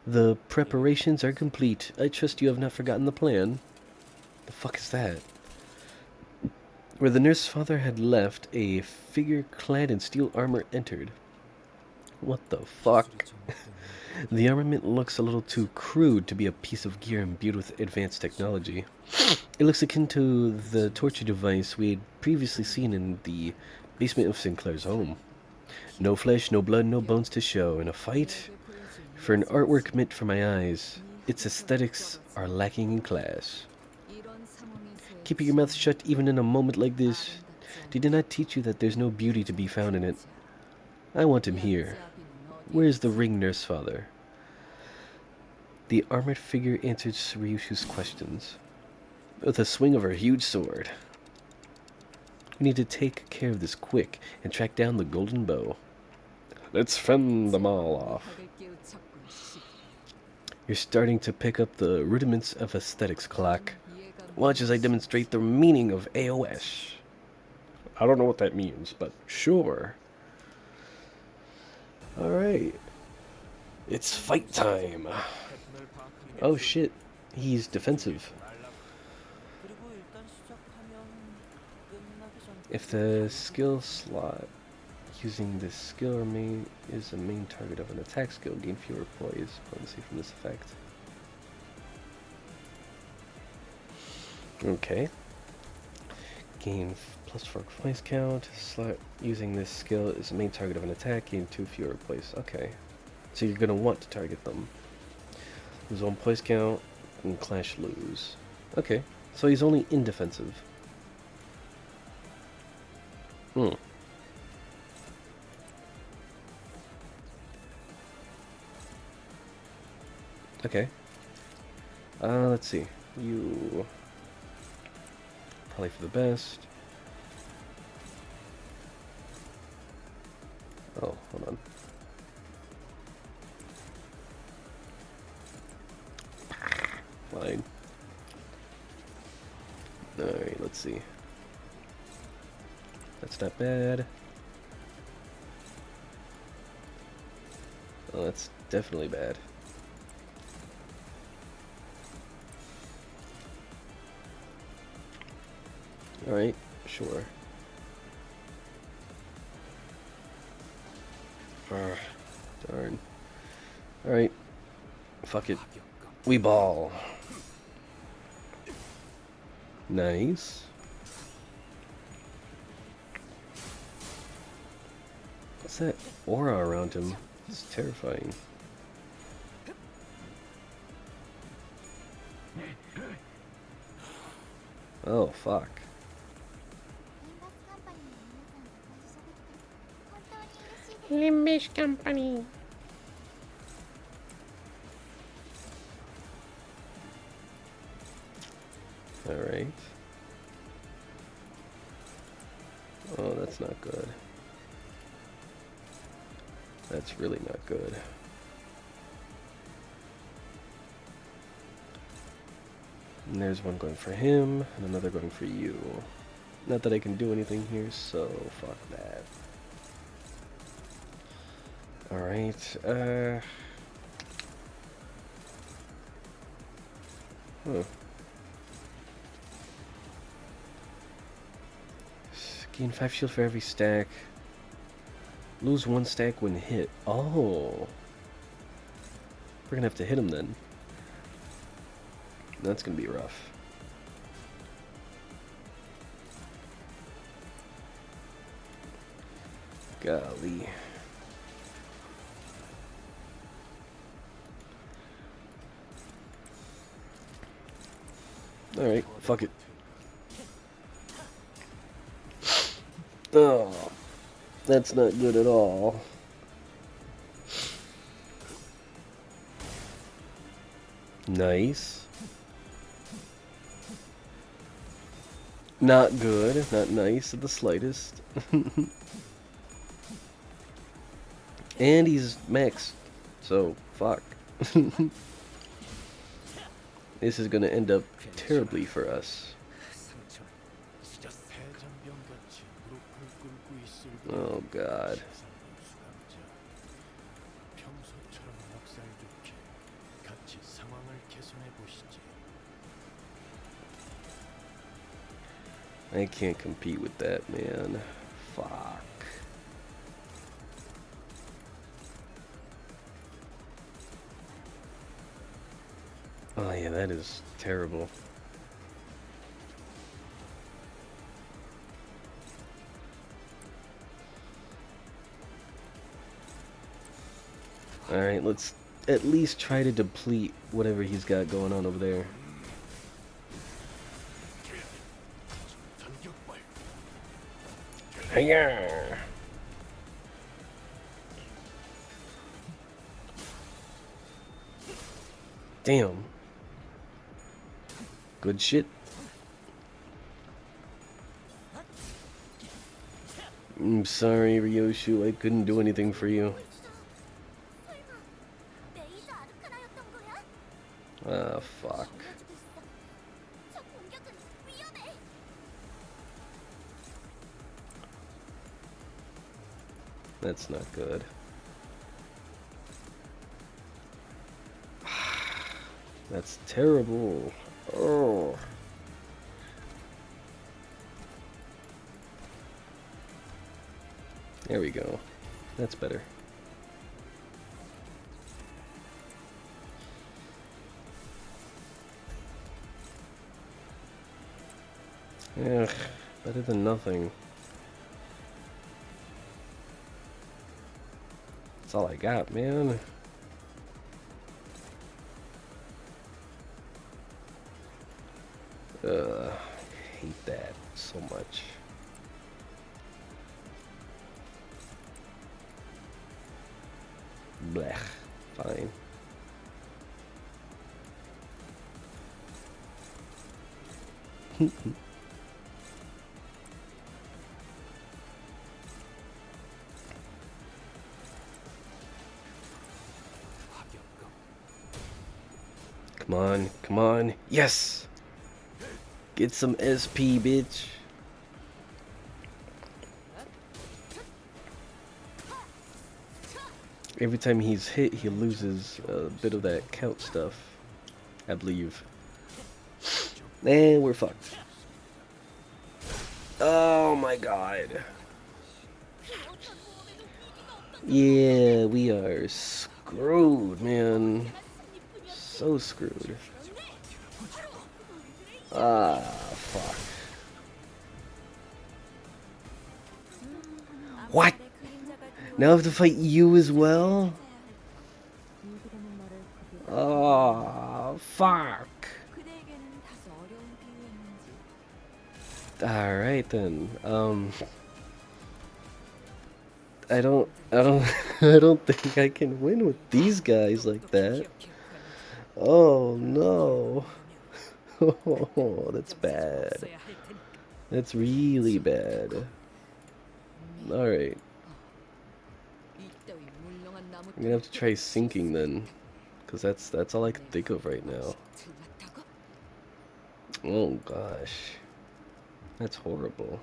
The preparations are complete. I trust you have not forgotten the plan. The fuck is that? Where the nurse father had left, a figure clad in steel armor entered. What the fuck? The armament looks a little too crude to be a piece of gear imbued with advanced technology. It looks akin to the torture device we had previously seen in the basement of Sinclair's home. No flesh, no blood, no bones to show. In a fight, for an artwork meant for my eyes, its aesthetics are lacking in class. Keeping your mouth shut even in a moment like this, did it not teach you that there's no beauty to be found in it? I want him here. Where is the ring nurse father? The armored figure answered Ryushu's questions with a swing of her huge sword. We need to take care of this quick and track down the golden bow. Let's fend them all off. You're starting to pick up the rudiments of aesthetics, Clock. Watch as I demonstrate the meaning of AOS. I don't know what that means, but sure. Alright. It's fight time. Oh shit, he's defensive. If the skill slot using this skill is a main target of an attack skill, gain fewer poise potency from this effect. Okay. Gain +4 poise count. Slot using this skill is a main target of an attack, gain 2 fewer poise. Okay. So you're gonna want to target them. Lose 1 poise count and clash lose. Okay. So he's only indefensive. Okay. Let's see. You... probably for the best. Oh, hold on. Fine. Alright, let's see. That's not bad. Oh, that's definitely bad. Alright, sure. Darn. Alright. Fuck it. We ball. Nice. What's that aura around him? It's terrifying. Oh, fuck. Limbus Company. Alright. Oh, that's not good. That's really not good. And there's one going for him, and another going for you. Not that I can do anything here, so fuck that. Alright, huh. Gain 5 shield for every stack. Lose 1 stack when hit. Oh. We're gonna have to hit him then. That's gonna be rough. Golly. Alright, fuck it. Oh, that's not good at all. Nice. Not good, not nice at the slightest. And he's max, so fuck. This is gonna end up terribly for us. Oh god. I can't compete with that, man. Fuck. Oh yeah, that is terrible. Alright, let's at least try to deplete whatever he's got going on over there. Hiya! Damn. Good shit. I'm sorry, Ryoshu, I couldn't do anything for you. Ah, fuck. That's not good. That's terrible. Oh. There we go. That's better. Ugh, better than nothing. That's all I got, man. I hate that so much. Blech. Fine. Come on, come on. Yes! Get some SP, bitch. Every time he's hit, he loses a bit of that count stuff, I believe. And we're fucked. Oh my god. Yeah, we are screwed, man. So screwed. Ah, fuck. What? Now I have to fight you as well? Oh, fuck. Alright then. I don't I don't think I can win with these guys like that. Oh no. Oh, that's bad. That's really bad. Alright. I'm gonna have to try sinking then. Cause that's all I can think of right now. Oh gosh. That's horrible.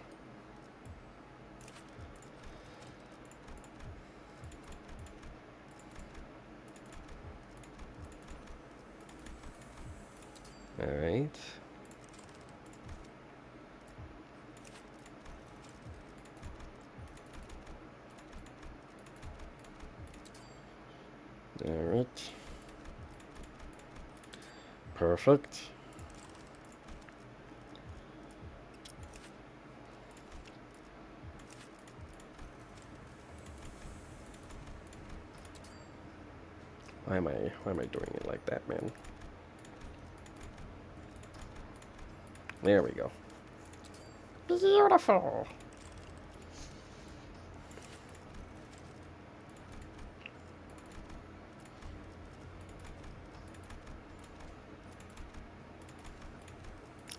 Alright. Alright. Perfect. Why am I doing it like that, man? There we go. Beautiful.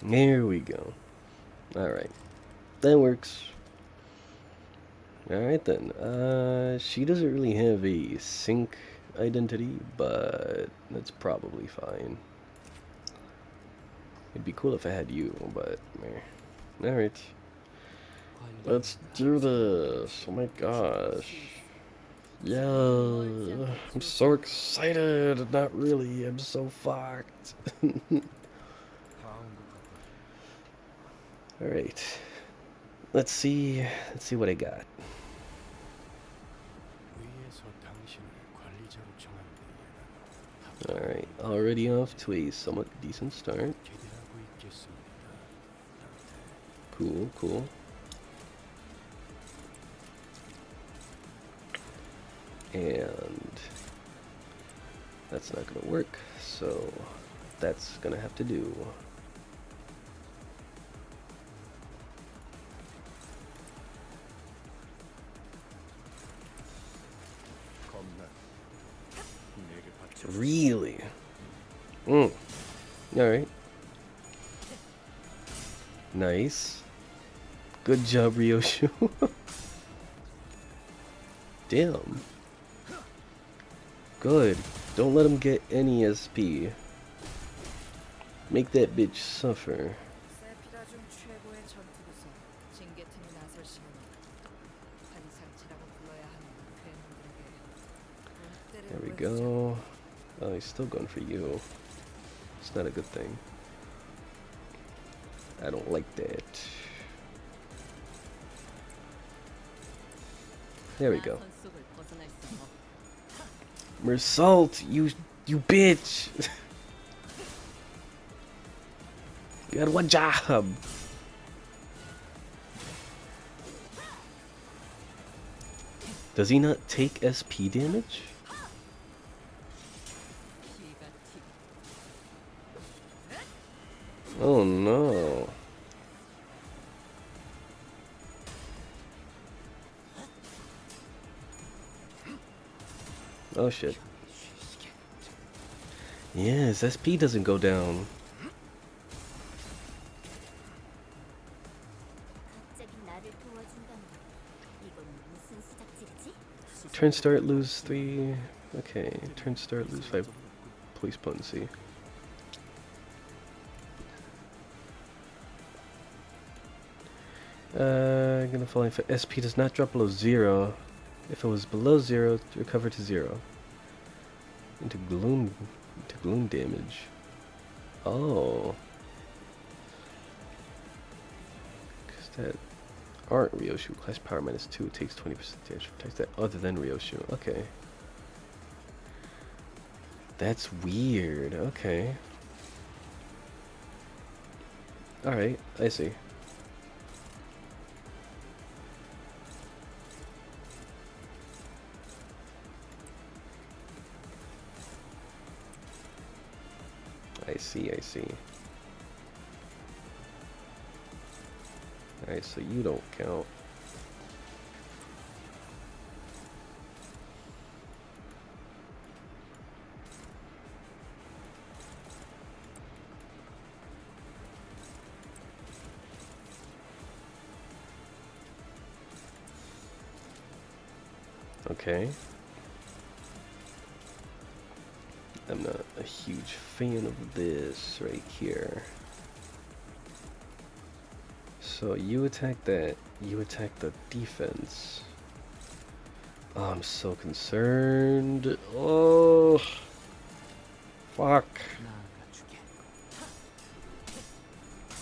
There we go. Alright. That works. Alright then. She doesn't really have a sync identity, but that's probably fine. It'd be cool if I had you, but meh. Alright. Let's do this. Oh my gosh. Yeah. I'm so excited. Not really. I'm so fucked. Alright. Let's see what I got. Alright, already off to a somewhat decent start. Cool, cool. And that's not gonna work, so that's gonna have to do. Really? Alright. Nice. Good job, Ryoshu. Damn. Good. Don't let him get any SP. Make that bitch suffer. There we go. Oh, he's still going for you. It's not a good thing. I don't like that. There we go. Mersault, you bitch! You had one job! Does he not take SP damage? Oh no. Oh shit. Yes, SP doesn't go down. Turn start, lose 3. Okay, turn start, lose 5 police potency. Gonna fall if SP does not drop below 0. If it was below 0, recover to 0. Into gloom damage. Oh. Cause that aren't Ryoshu. Class power -2. It takes 20% damage. Protects that other than Ryoshu. Okay. That's weird. Okay. Alright, I see. I see. Alright, so you don't count. Okay. I'm not a huge fan of this right here. So you attack that, you attack the defense. Oh, I'm so concerned. Oh, fuck.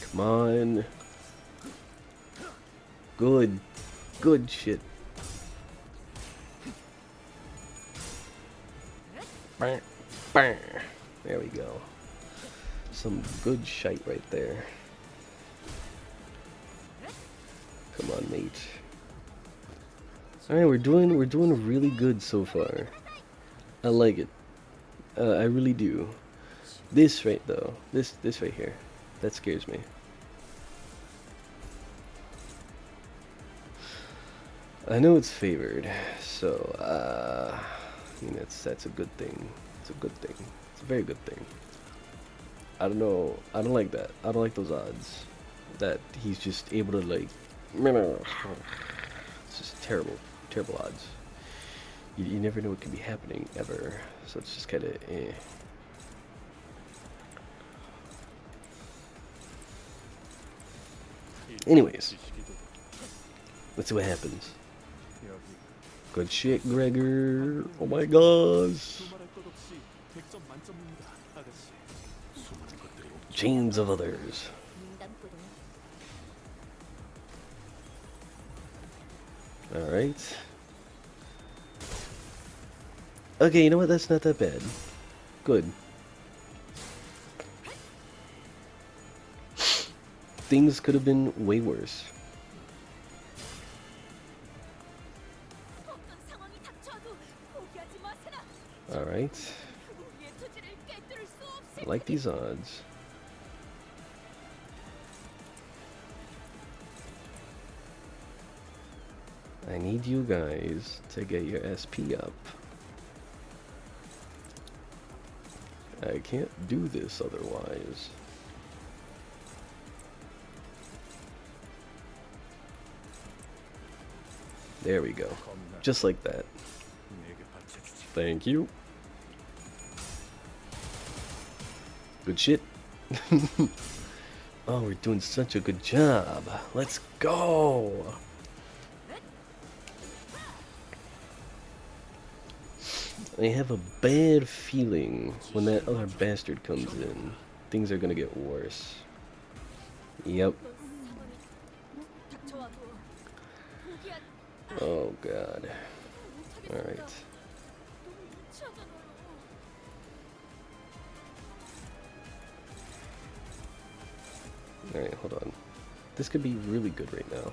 Come on. Good shit. There we go. Some good shite right there. Come on, mate. All right, we're doing really good so far. I like it. I really do. This right though, this right here, that scares me. I know it's favored, so I mean that's a good thing. It's a good thing. It's a very good thing. I don't know. I don't like that. I don't like those odds. that he's just able to like. It's just terrible, terrible odds. You never know what could be happening ever, so it's just kind of eh. Anyways, let's see what happens. Good shit, Gregor. Oh my gosh. Chains of others. Alright. Okay, you know what? That's not that bad. Good. Things could have been way worse. Alright. I like these odds. I need you guys to get your SP up. I can't do this otherwise. There we go. Just like that. Thank you. Good shit. Oh, we're doing such a good job. Let's go. I have a bad feeling when that other bastard comes in, things are gonna get worse. Yep. Oh god. Alright. Alright, hold on. This could be really good right now.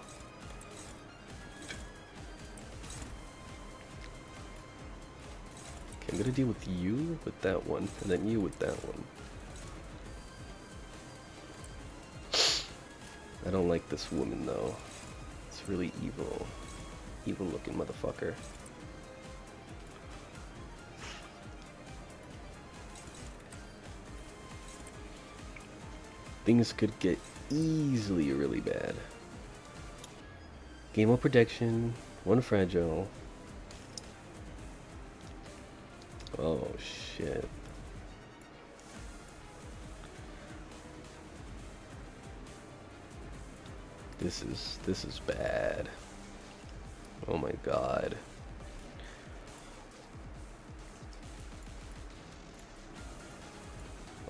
Okay, I'm gonna deal with you with that one, and then you with that one. I don't like this woman though. It's really evil. Evil looking motherfucker. Things could get easily really bad. Game of protection, one fragile. Oh shit. This is bad. Oh my god.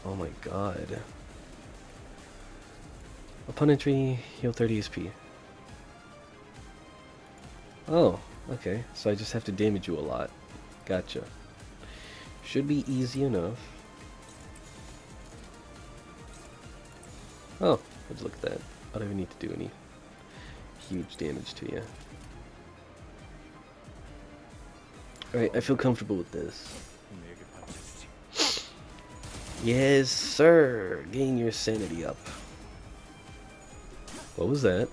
Oh my god. Upon entry, heal 30 SP. Oh, okay. So I just have to damage you a lot. Gotcha. Should be easy enough. Oh, let's look at that. I don't even need to do any huge damage to you. Alright, I feel comfortable with this. Yes, sir! Gain your sanity up. What was that?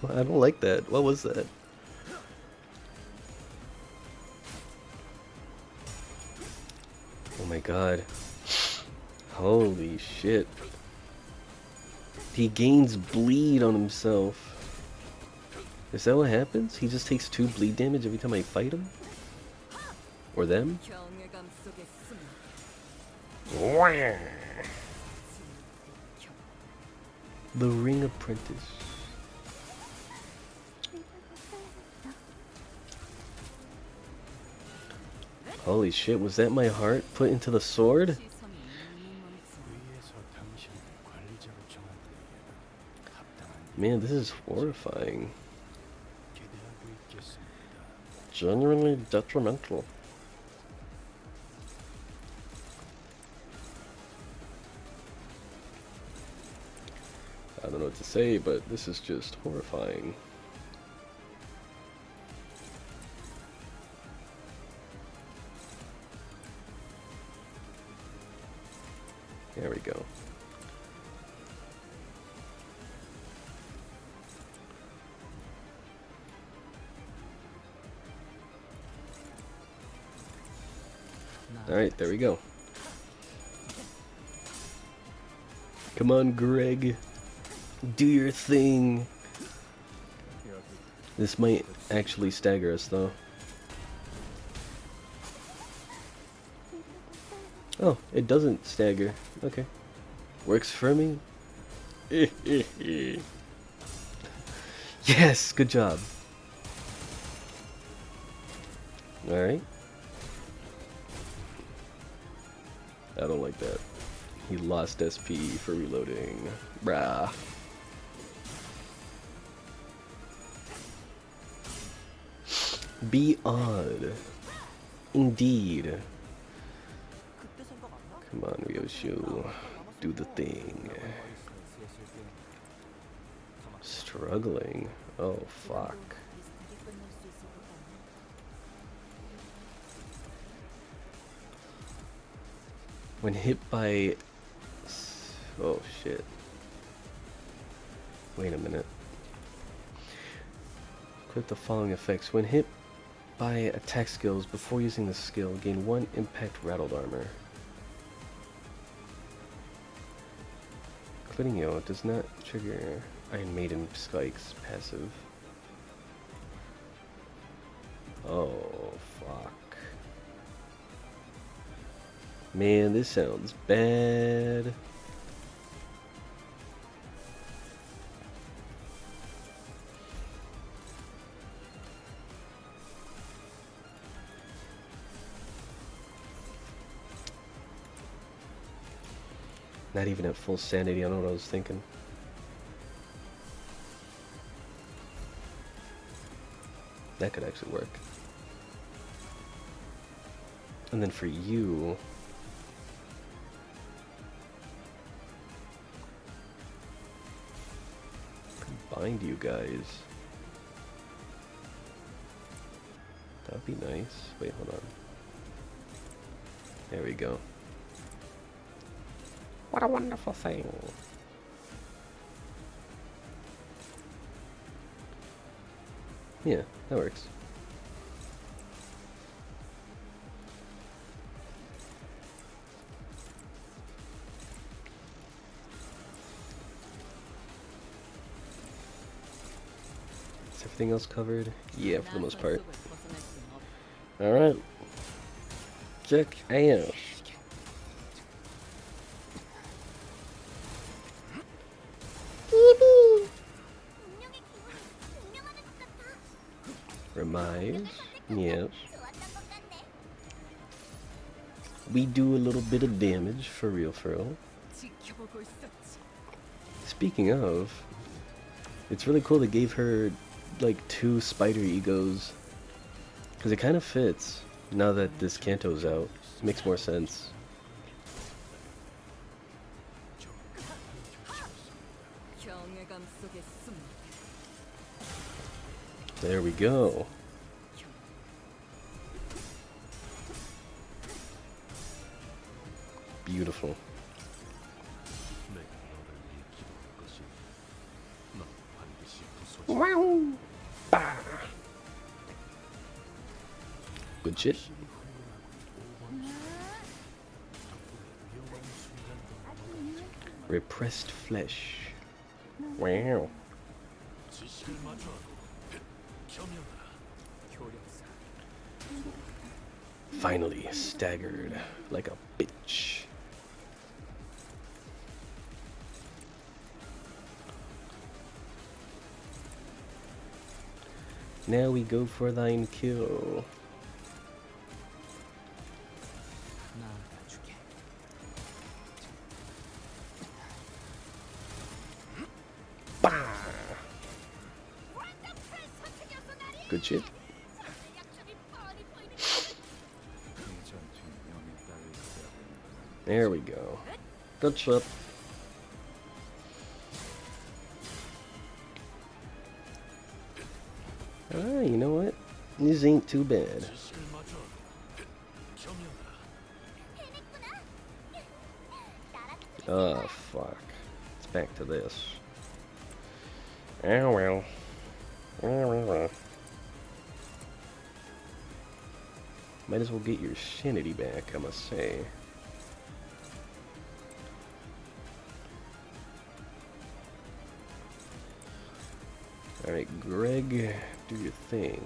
I don't like that. What was that? Oh my god. Holy shit. He gains bleed on himself. Is that what happens? He just takes 2 bleed damage every time I fight him? Or them? The Ring Apprentice. Holy shit, was that my heart put into the sword? Man, this is horrifying. Genuinely detrimental. I don't know what to say, but this is just horrifying. There we go. Alright, there we go. Come on, Greg. Do your thing. This might actually stagger us, though. Oh, it doesn't stagger. Okay. Works for me. Yes, good job. Alright. I don't like that. He lost SP for reloading. Brah. Be odd. Indeed. Come on, Ryoshu. Do the thing. Struggling. Oh, fuck. When hit by... Oh, shit. Wait a minute. Click the following effects. When hit by attack skills, before using the skill, gain 1 impact rattled armor. Critting yo does not trigger Iron Maiden spikes passive. Oh, fuck. Man, this sounds bad. Not even at full sanity, I don't know what I was thinking. That could actually work. And then for you... Bind you guys. That would be nice. Wait, hold on. There we go. What a wonderful thing. Yeah, that works. Is everything else covered? Yeah, for the most part. Alright. Check out. Remise. Yes. We do a little bit of damage, for real, for real. Speaking of, it's really cool they gave her like 2 spider egos, because it kind of fits now that this Canto's out. It makes more sense. There we go. Beautiful. Wow. Bah. Good shit. Repressed flesh. Wow. Finally staggered like a bitch. Now we go for thine kill. Bah! Good shit. There we go. Good shit. Ah, you know what? This ain't too bad. Oh, fuck. It's back to this. Oh, well. Might as well get your sanity back, I must say. Alright, Greg, do your thing.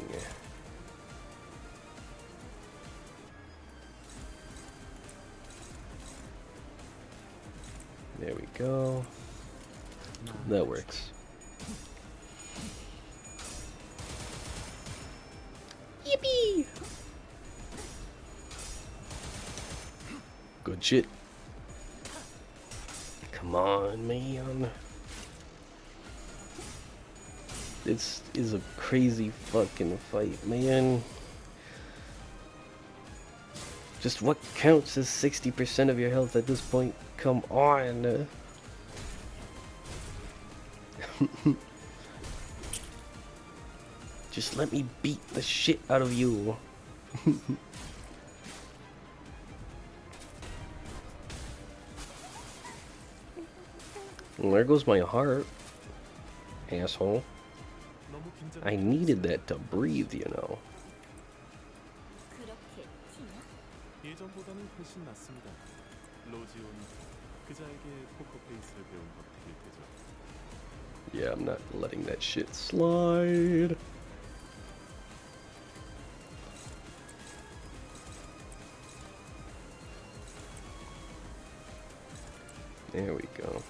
There we go. That works. Yippee! Good shit. Come on, man. This is a crazy fucking fight, man. Just what counts as 60% of your health at this point? Come on. Just let me beat the shit out of you. Well, there goes my heart. Asshole. I needed that to breathe, you know. Yeah, I'm not letting that shit slide. There we go.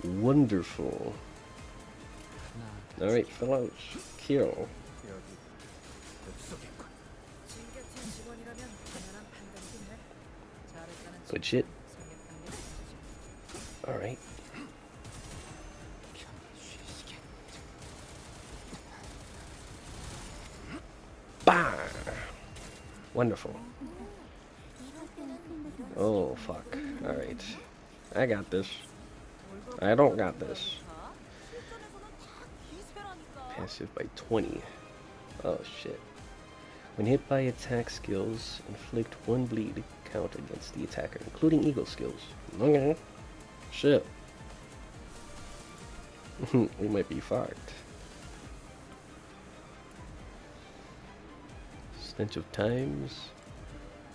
Wonderful. Alright, fellows, kill. Good shit. Alright. Bah! Wonderful. Oh, fuck. Alright. I got this. I don't got this. Passive by 20. Oh, shit. When hit by attack skills, inflict 1 bleed count against the attacker, including eagle skills. Okay. Shit. We might be fucked. Stench of times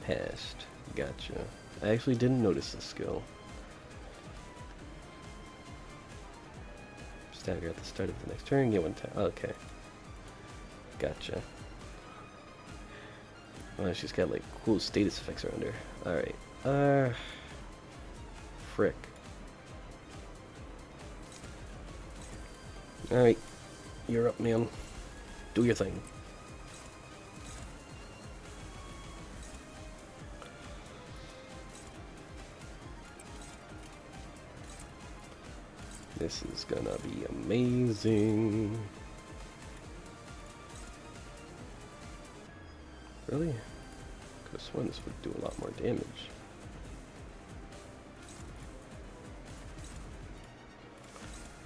passed. Gotcha. I actually didn't notice this skill. Stagger at the start of the next turn, get 1 time. Okay. Gotcha. Oh, she's got like cool status effects around her. Alright. Frick. Alright. You're up, man. Do your thing. This is gonna be amazing. Really? Could have sworn this would do a lot more damage.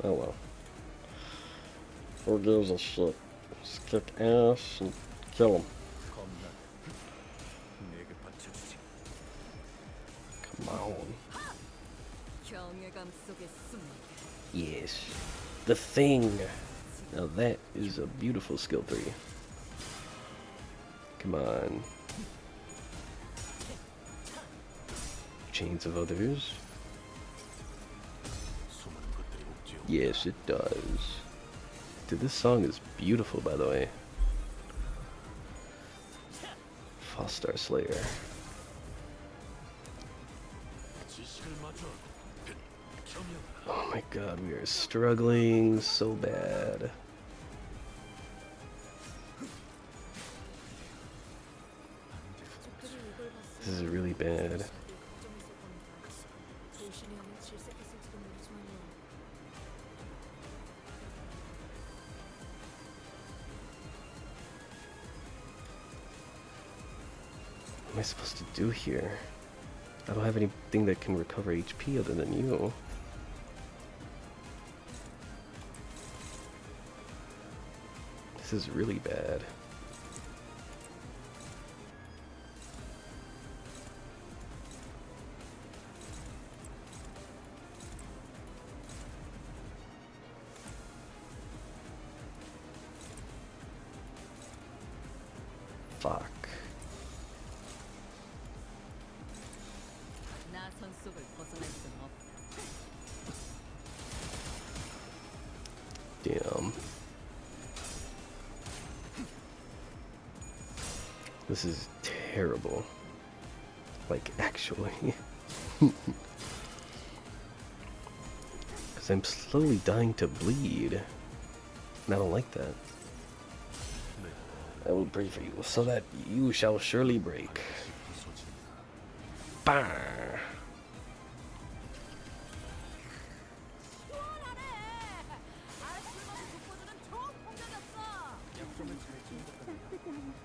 Oh well. Who gives a shit? Just kick ass and kill him. Come on. Yes. The thing. Now that is a beautiful skill 3. Come on. Chains of others. Yes, it does. Dude, this song is beautiful, by the way. Star Slayer. Oh my god, we are struggling so bad. This is really bad. What am I supposed to do here? I don't have anything that can recover HP other than you. This is really bad. Fuck. Damn. This is terrible. Like, actually. Because I'm slowly dying to bleed. And I don't like that. I will pray for you, so that you shall surely break. Bah!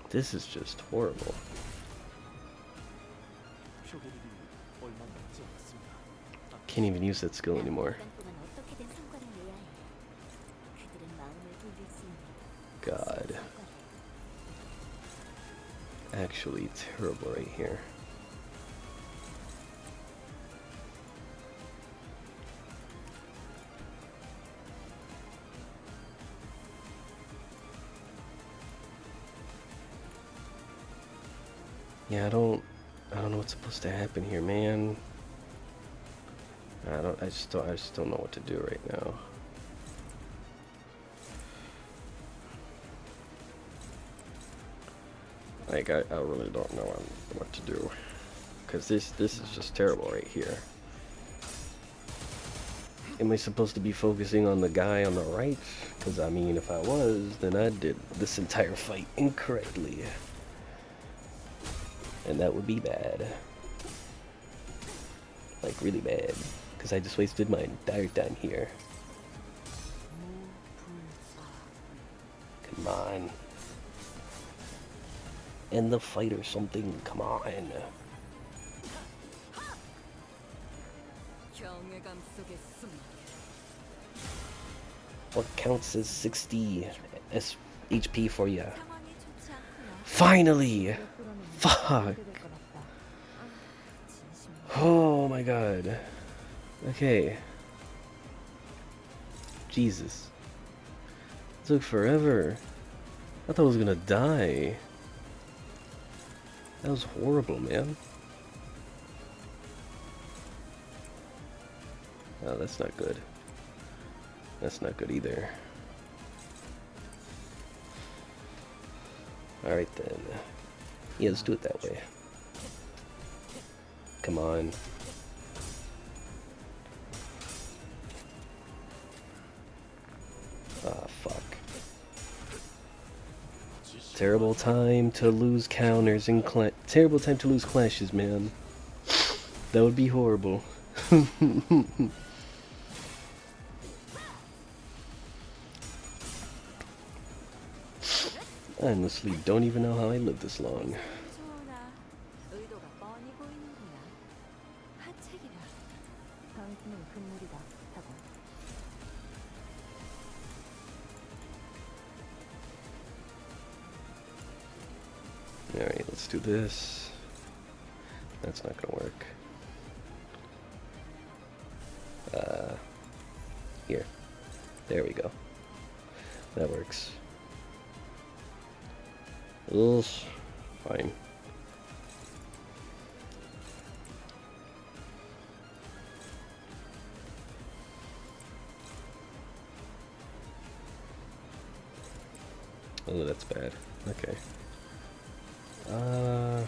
This is just horrible. Can't even use that skill anymore. God. Actually terrible right here. Yeah, I don't know what's supposed to happen here, man. I just don't know what to do right now. Like, I really don't know what to do. Because this is just terrible right here. Am I supposed to be focusing on the guy on the right? Because, I mean, if I was, then I did this entire fight incorrectly. And that would be bad. Like, really bad. Because I just wasted my entire time here. Come on. End the fight or something. Come on. What counts as 60 HP for ya? Finally! Fuck! Oh my god. Okay. Jesus. It took forever. I thought I was gonna die. That was horrible, man. Oh, that's not good. That's not good either. Alright then. Yeah, let's do it that way. Come on. Ah, fuck. Terrible time to lose counters and terrible time to lose clashes, man. That would be horrible. I honestly don't even know how I lived this long. Alright, let's do this. That's not gonna work. Here. There we go. That works. Ugh, fine. Oh, that's bad. Okay. I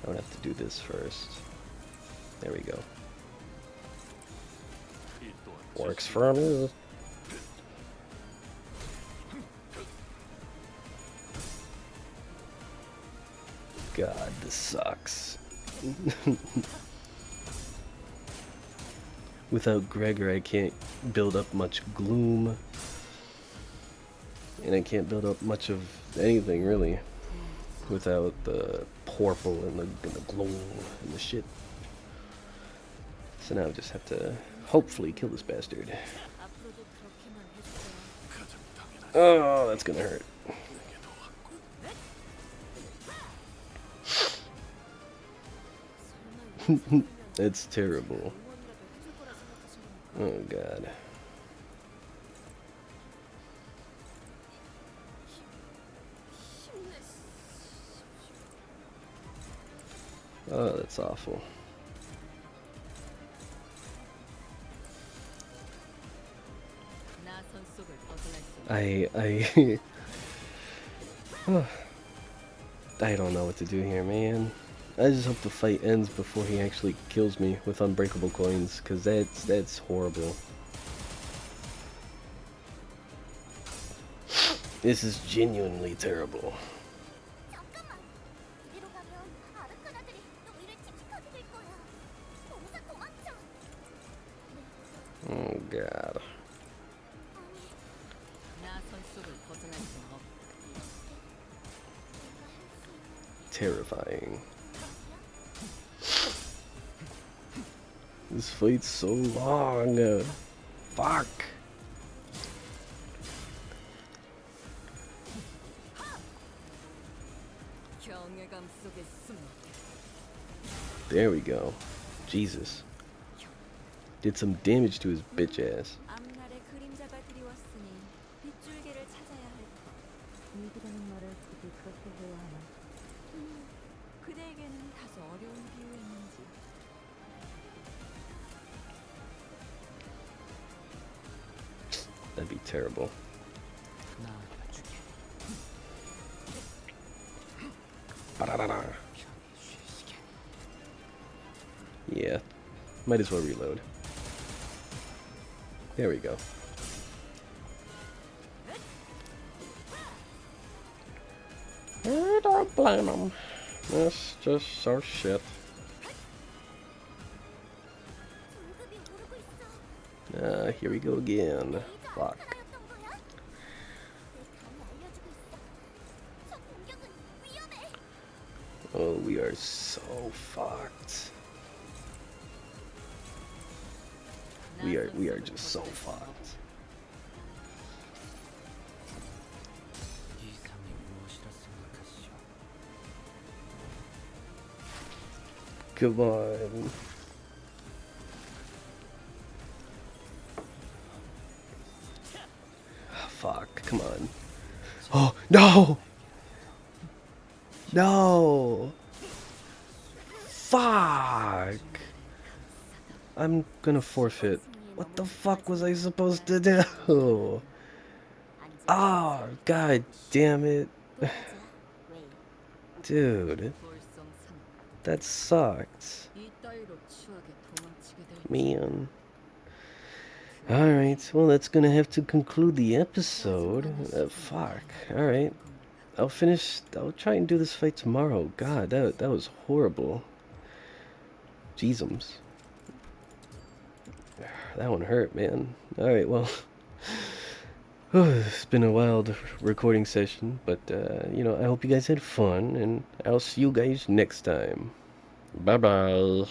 would have to do this first. There we go. Works for me. God, this sucks. Without Gregor, I can't build up much gloom. And I can't build up much of anything, really. Without the purple and the gloom and the shit. So now I just have to hopefully kill this bastard. Oh, that's gonna hurt. It's terrible. Oh god. Oh, that's awful. I I don't know what to do here, man. I just hope the fight ends before he actually kills me with unbreakable coins, cause that's horrible. This is genuinely terrible. Oh god. Terrifying. This fight's so long. Fuck. There we go. Jesus. Did some damage to his bitch ass. That'd be terrible. Yeah, might as well reload. There we go. I don't blame him. That's just so shit. Here we go again. Fuck. Oh, we are so fucked. We are just so fucked. Come on. Fuck, come on. Oh, no! No! Fuck! I'm gonna forfeit. What the fuck was I supposed to do? Oh, god damn it. Dude. That sucked. Man. Alright, well that's gonna have to conclude the episode. Fuck. Alright. I'll try and do this fight tomorrow. God, that was horrible. Jeezums. That one hurt, man. Alright, well. It's been a wild recording session, but, you know, I hope you guys had fun, and I'll see you guys next time. Bye-bye.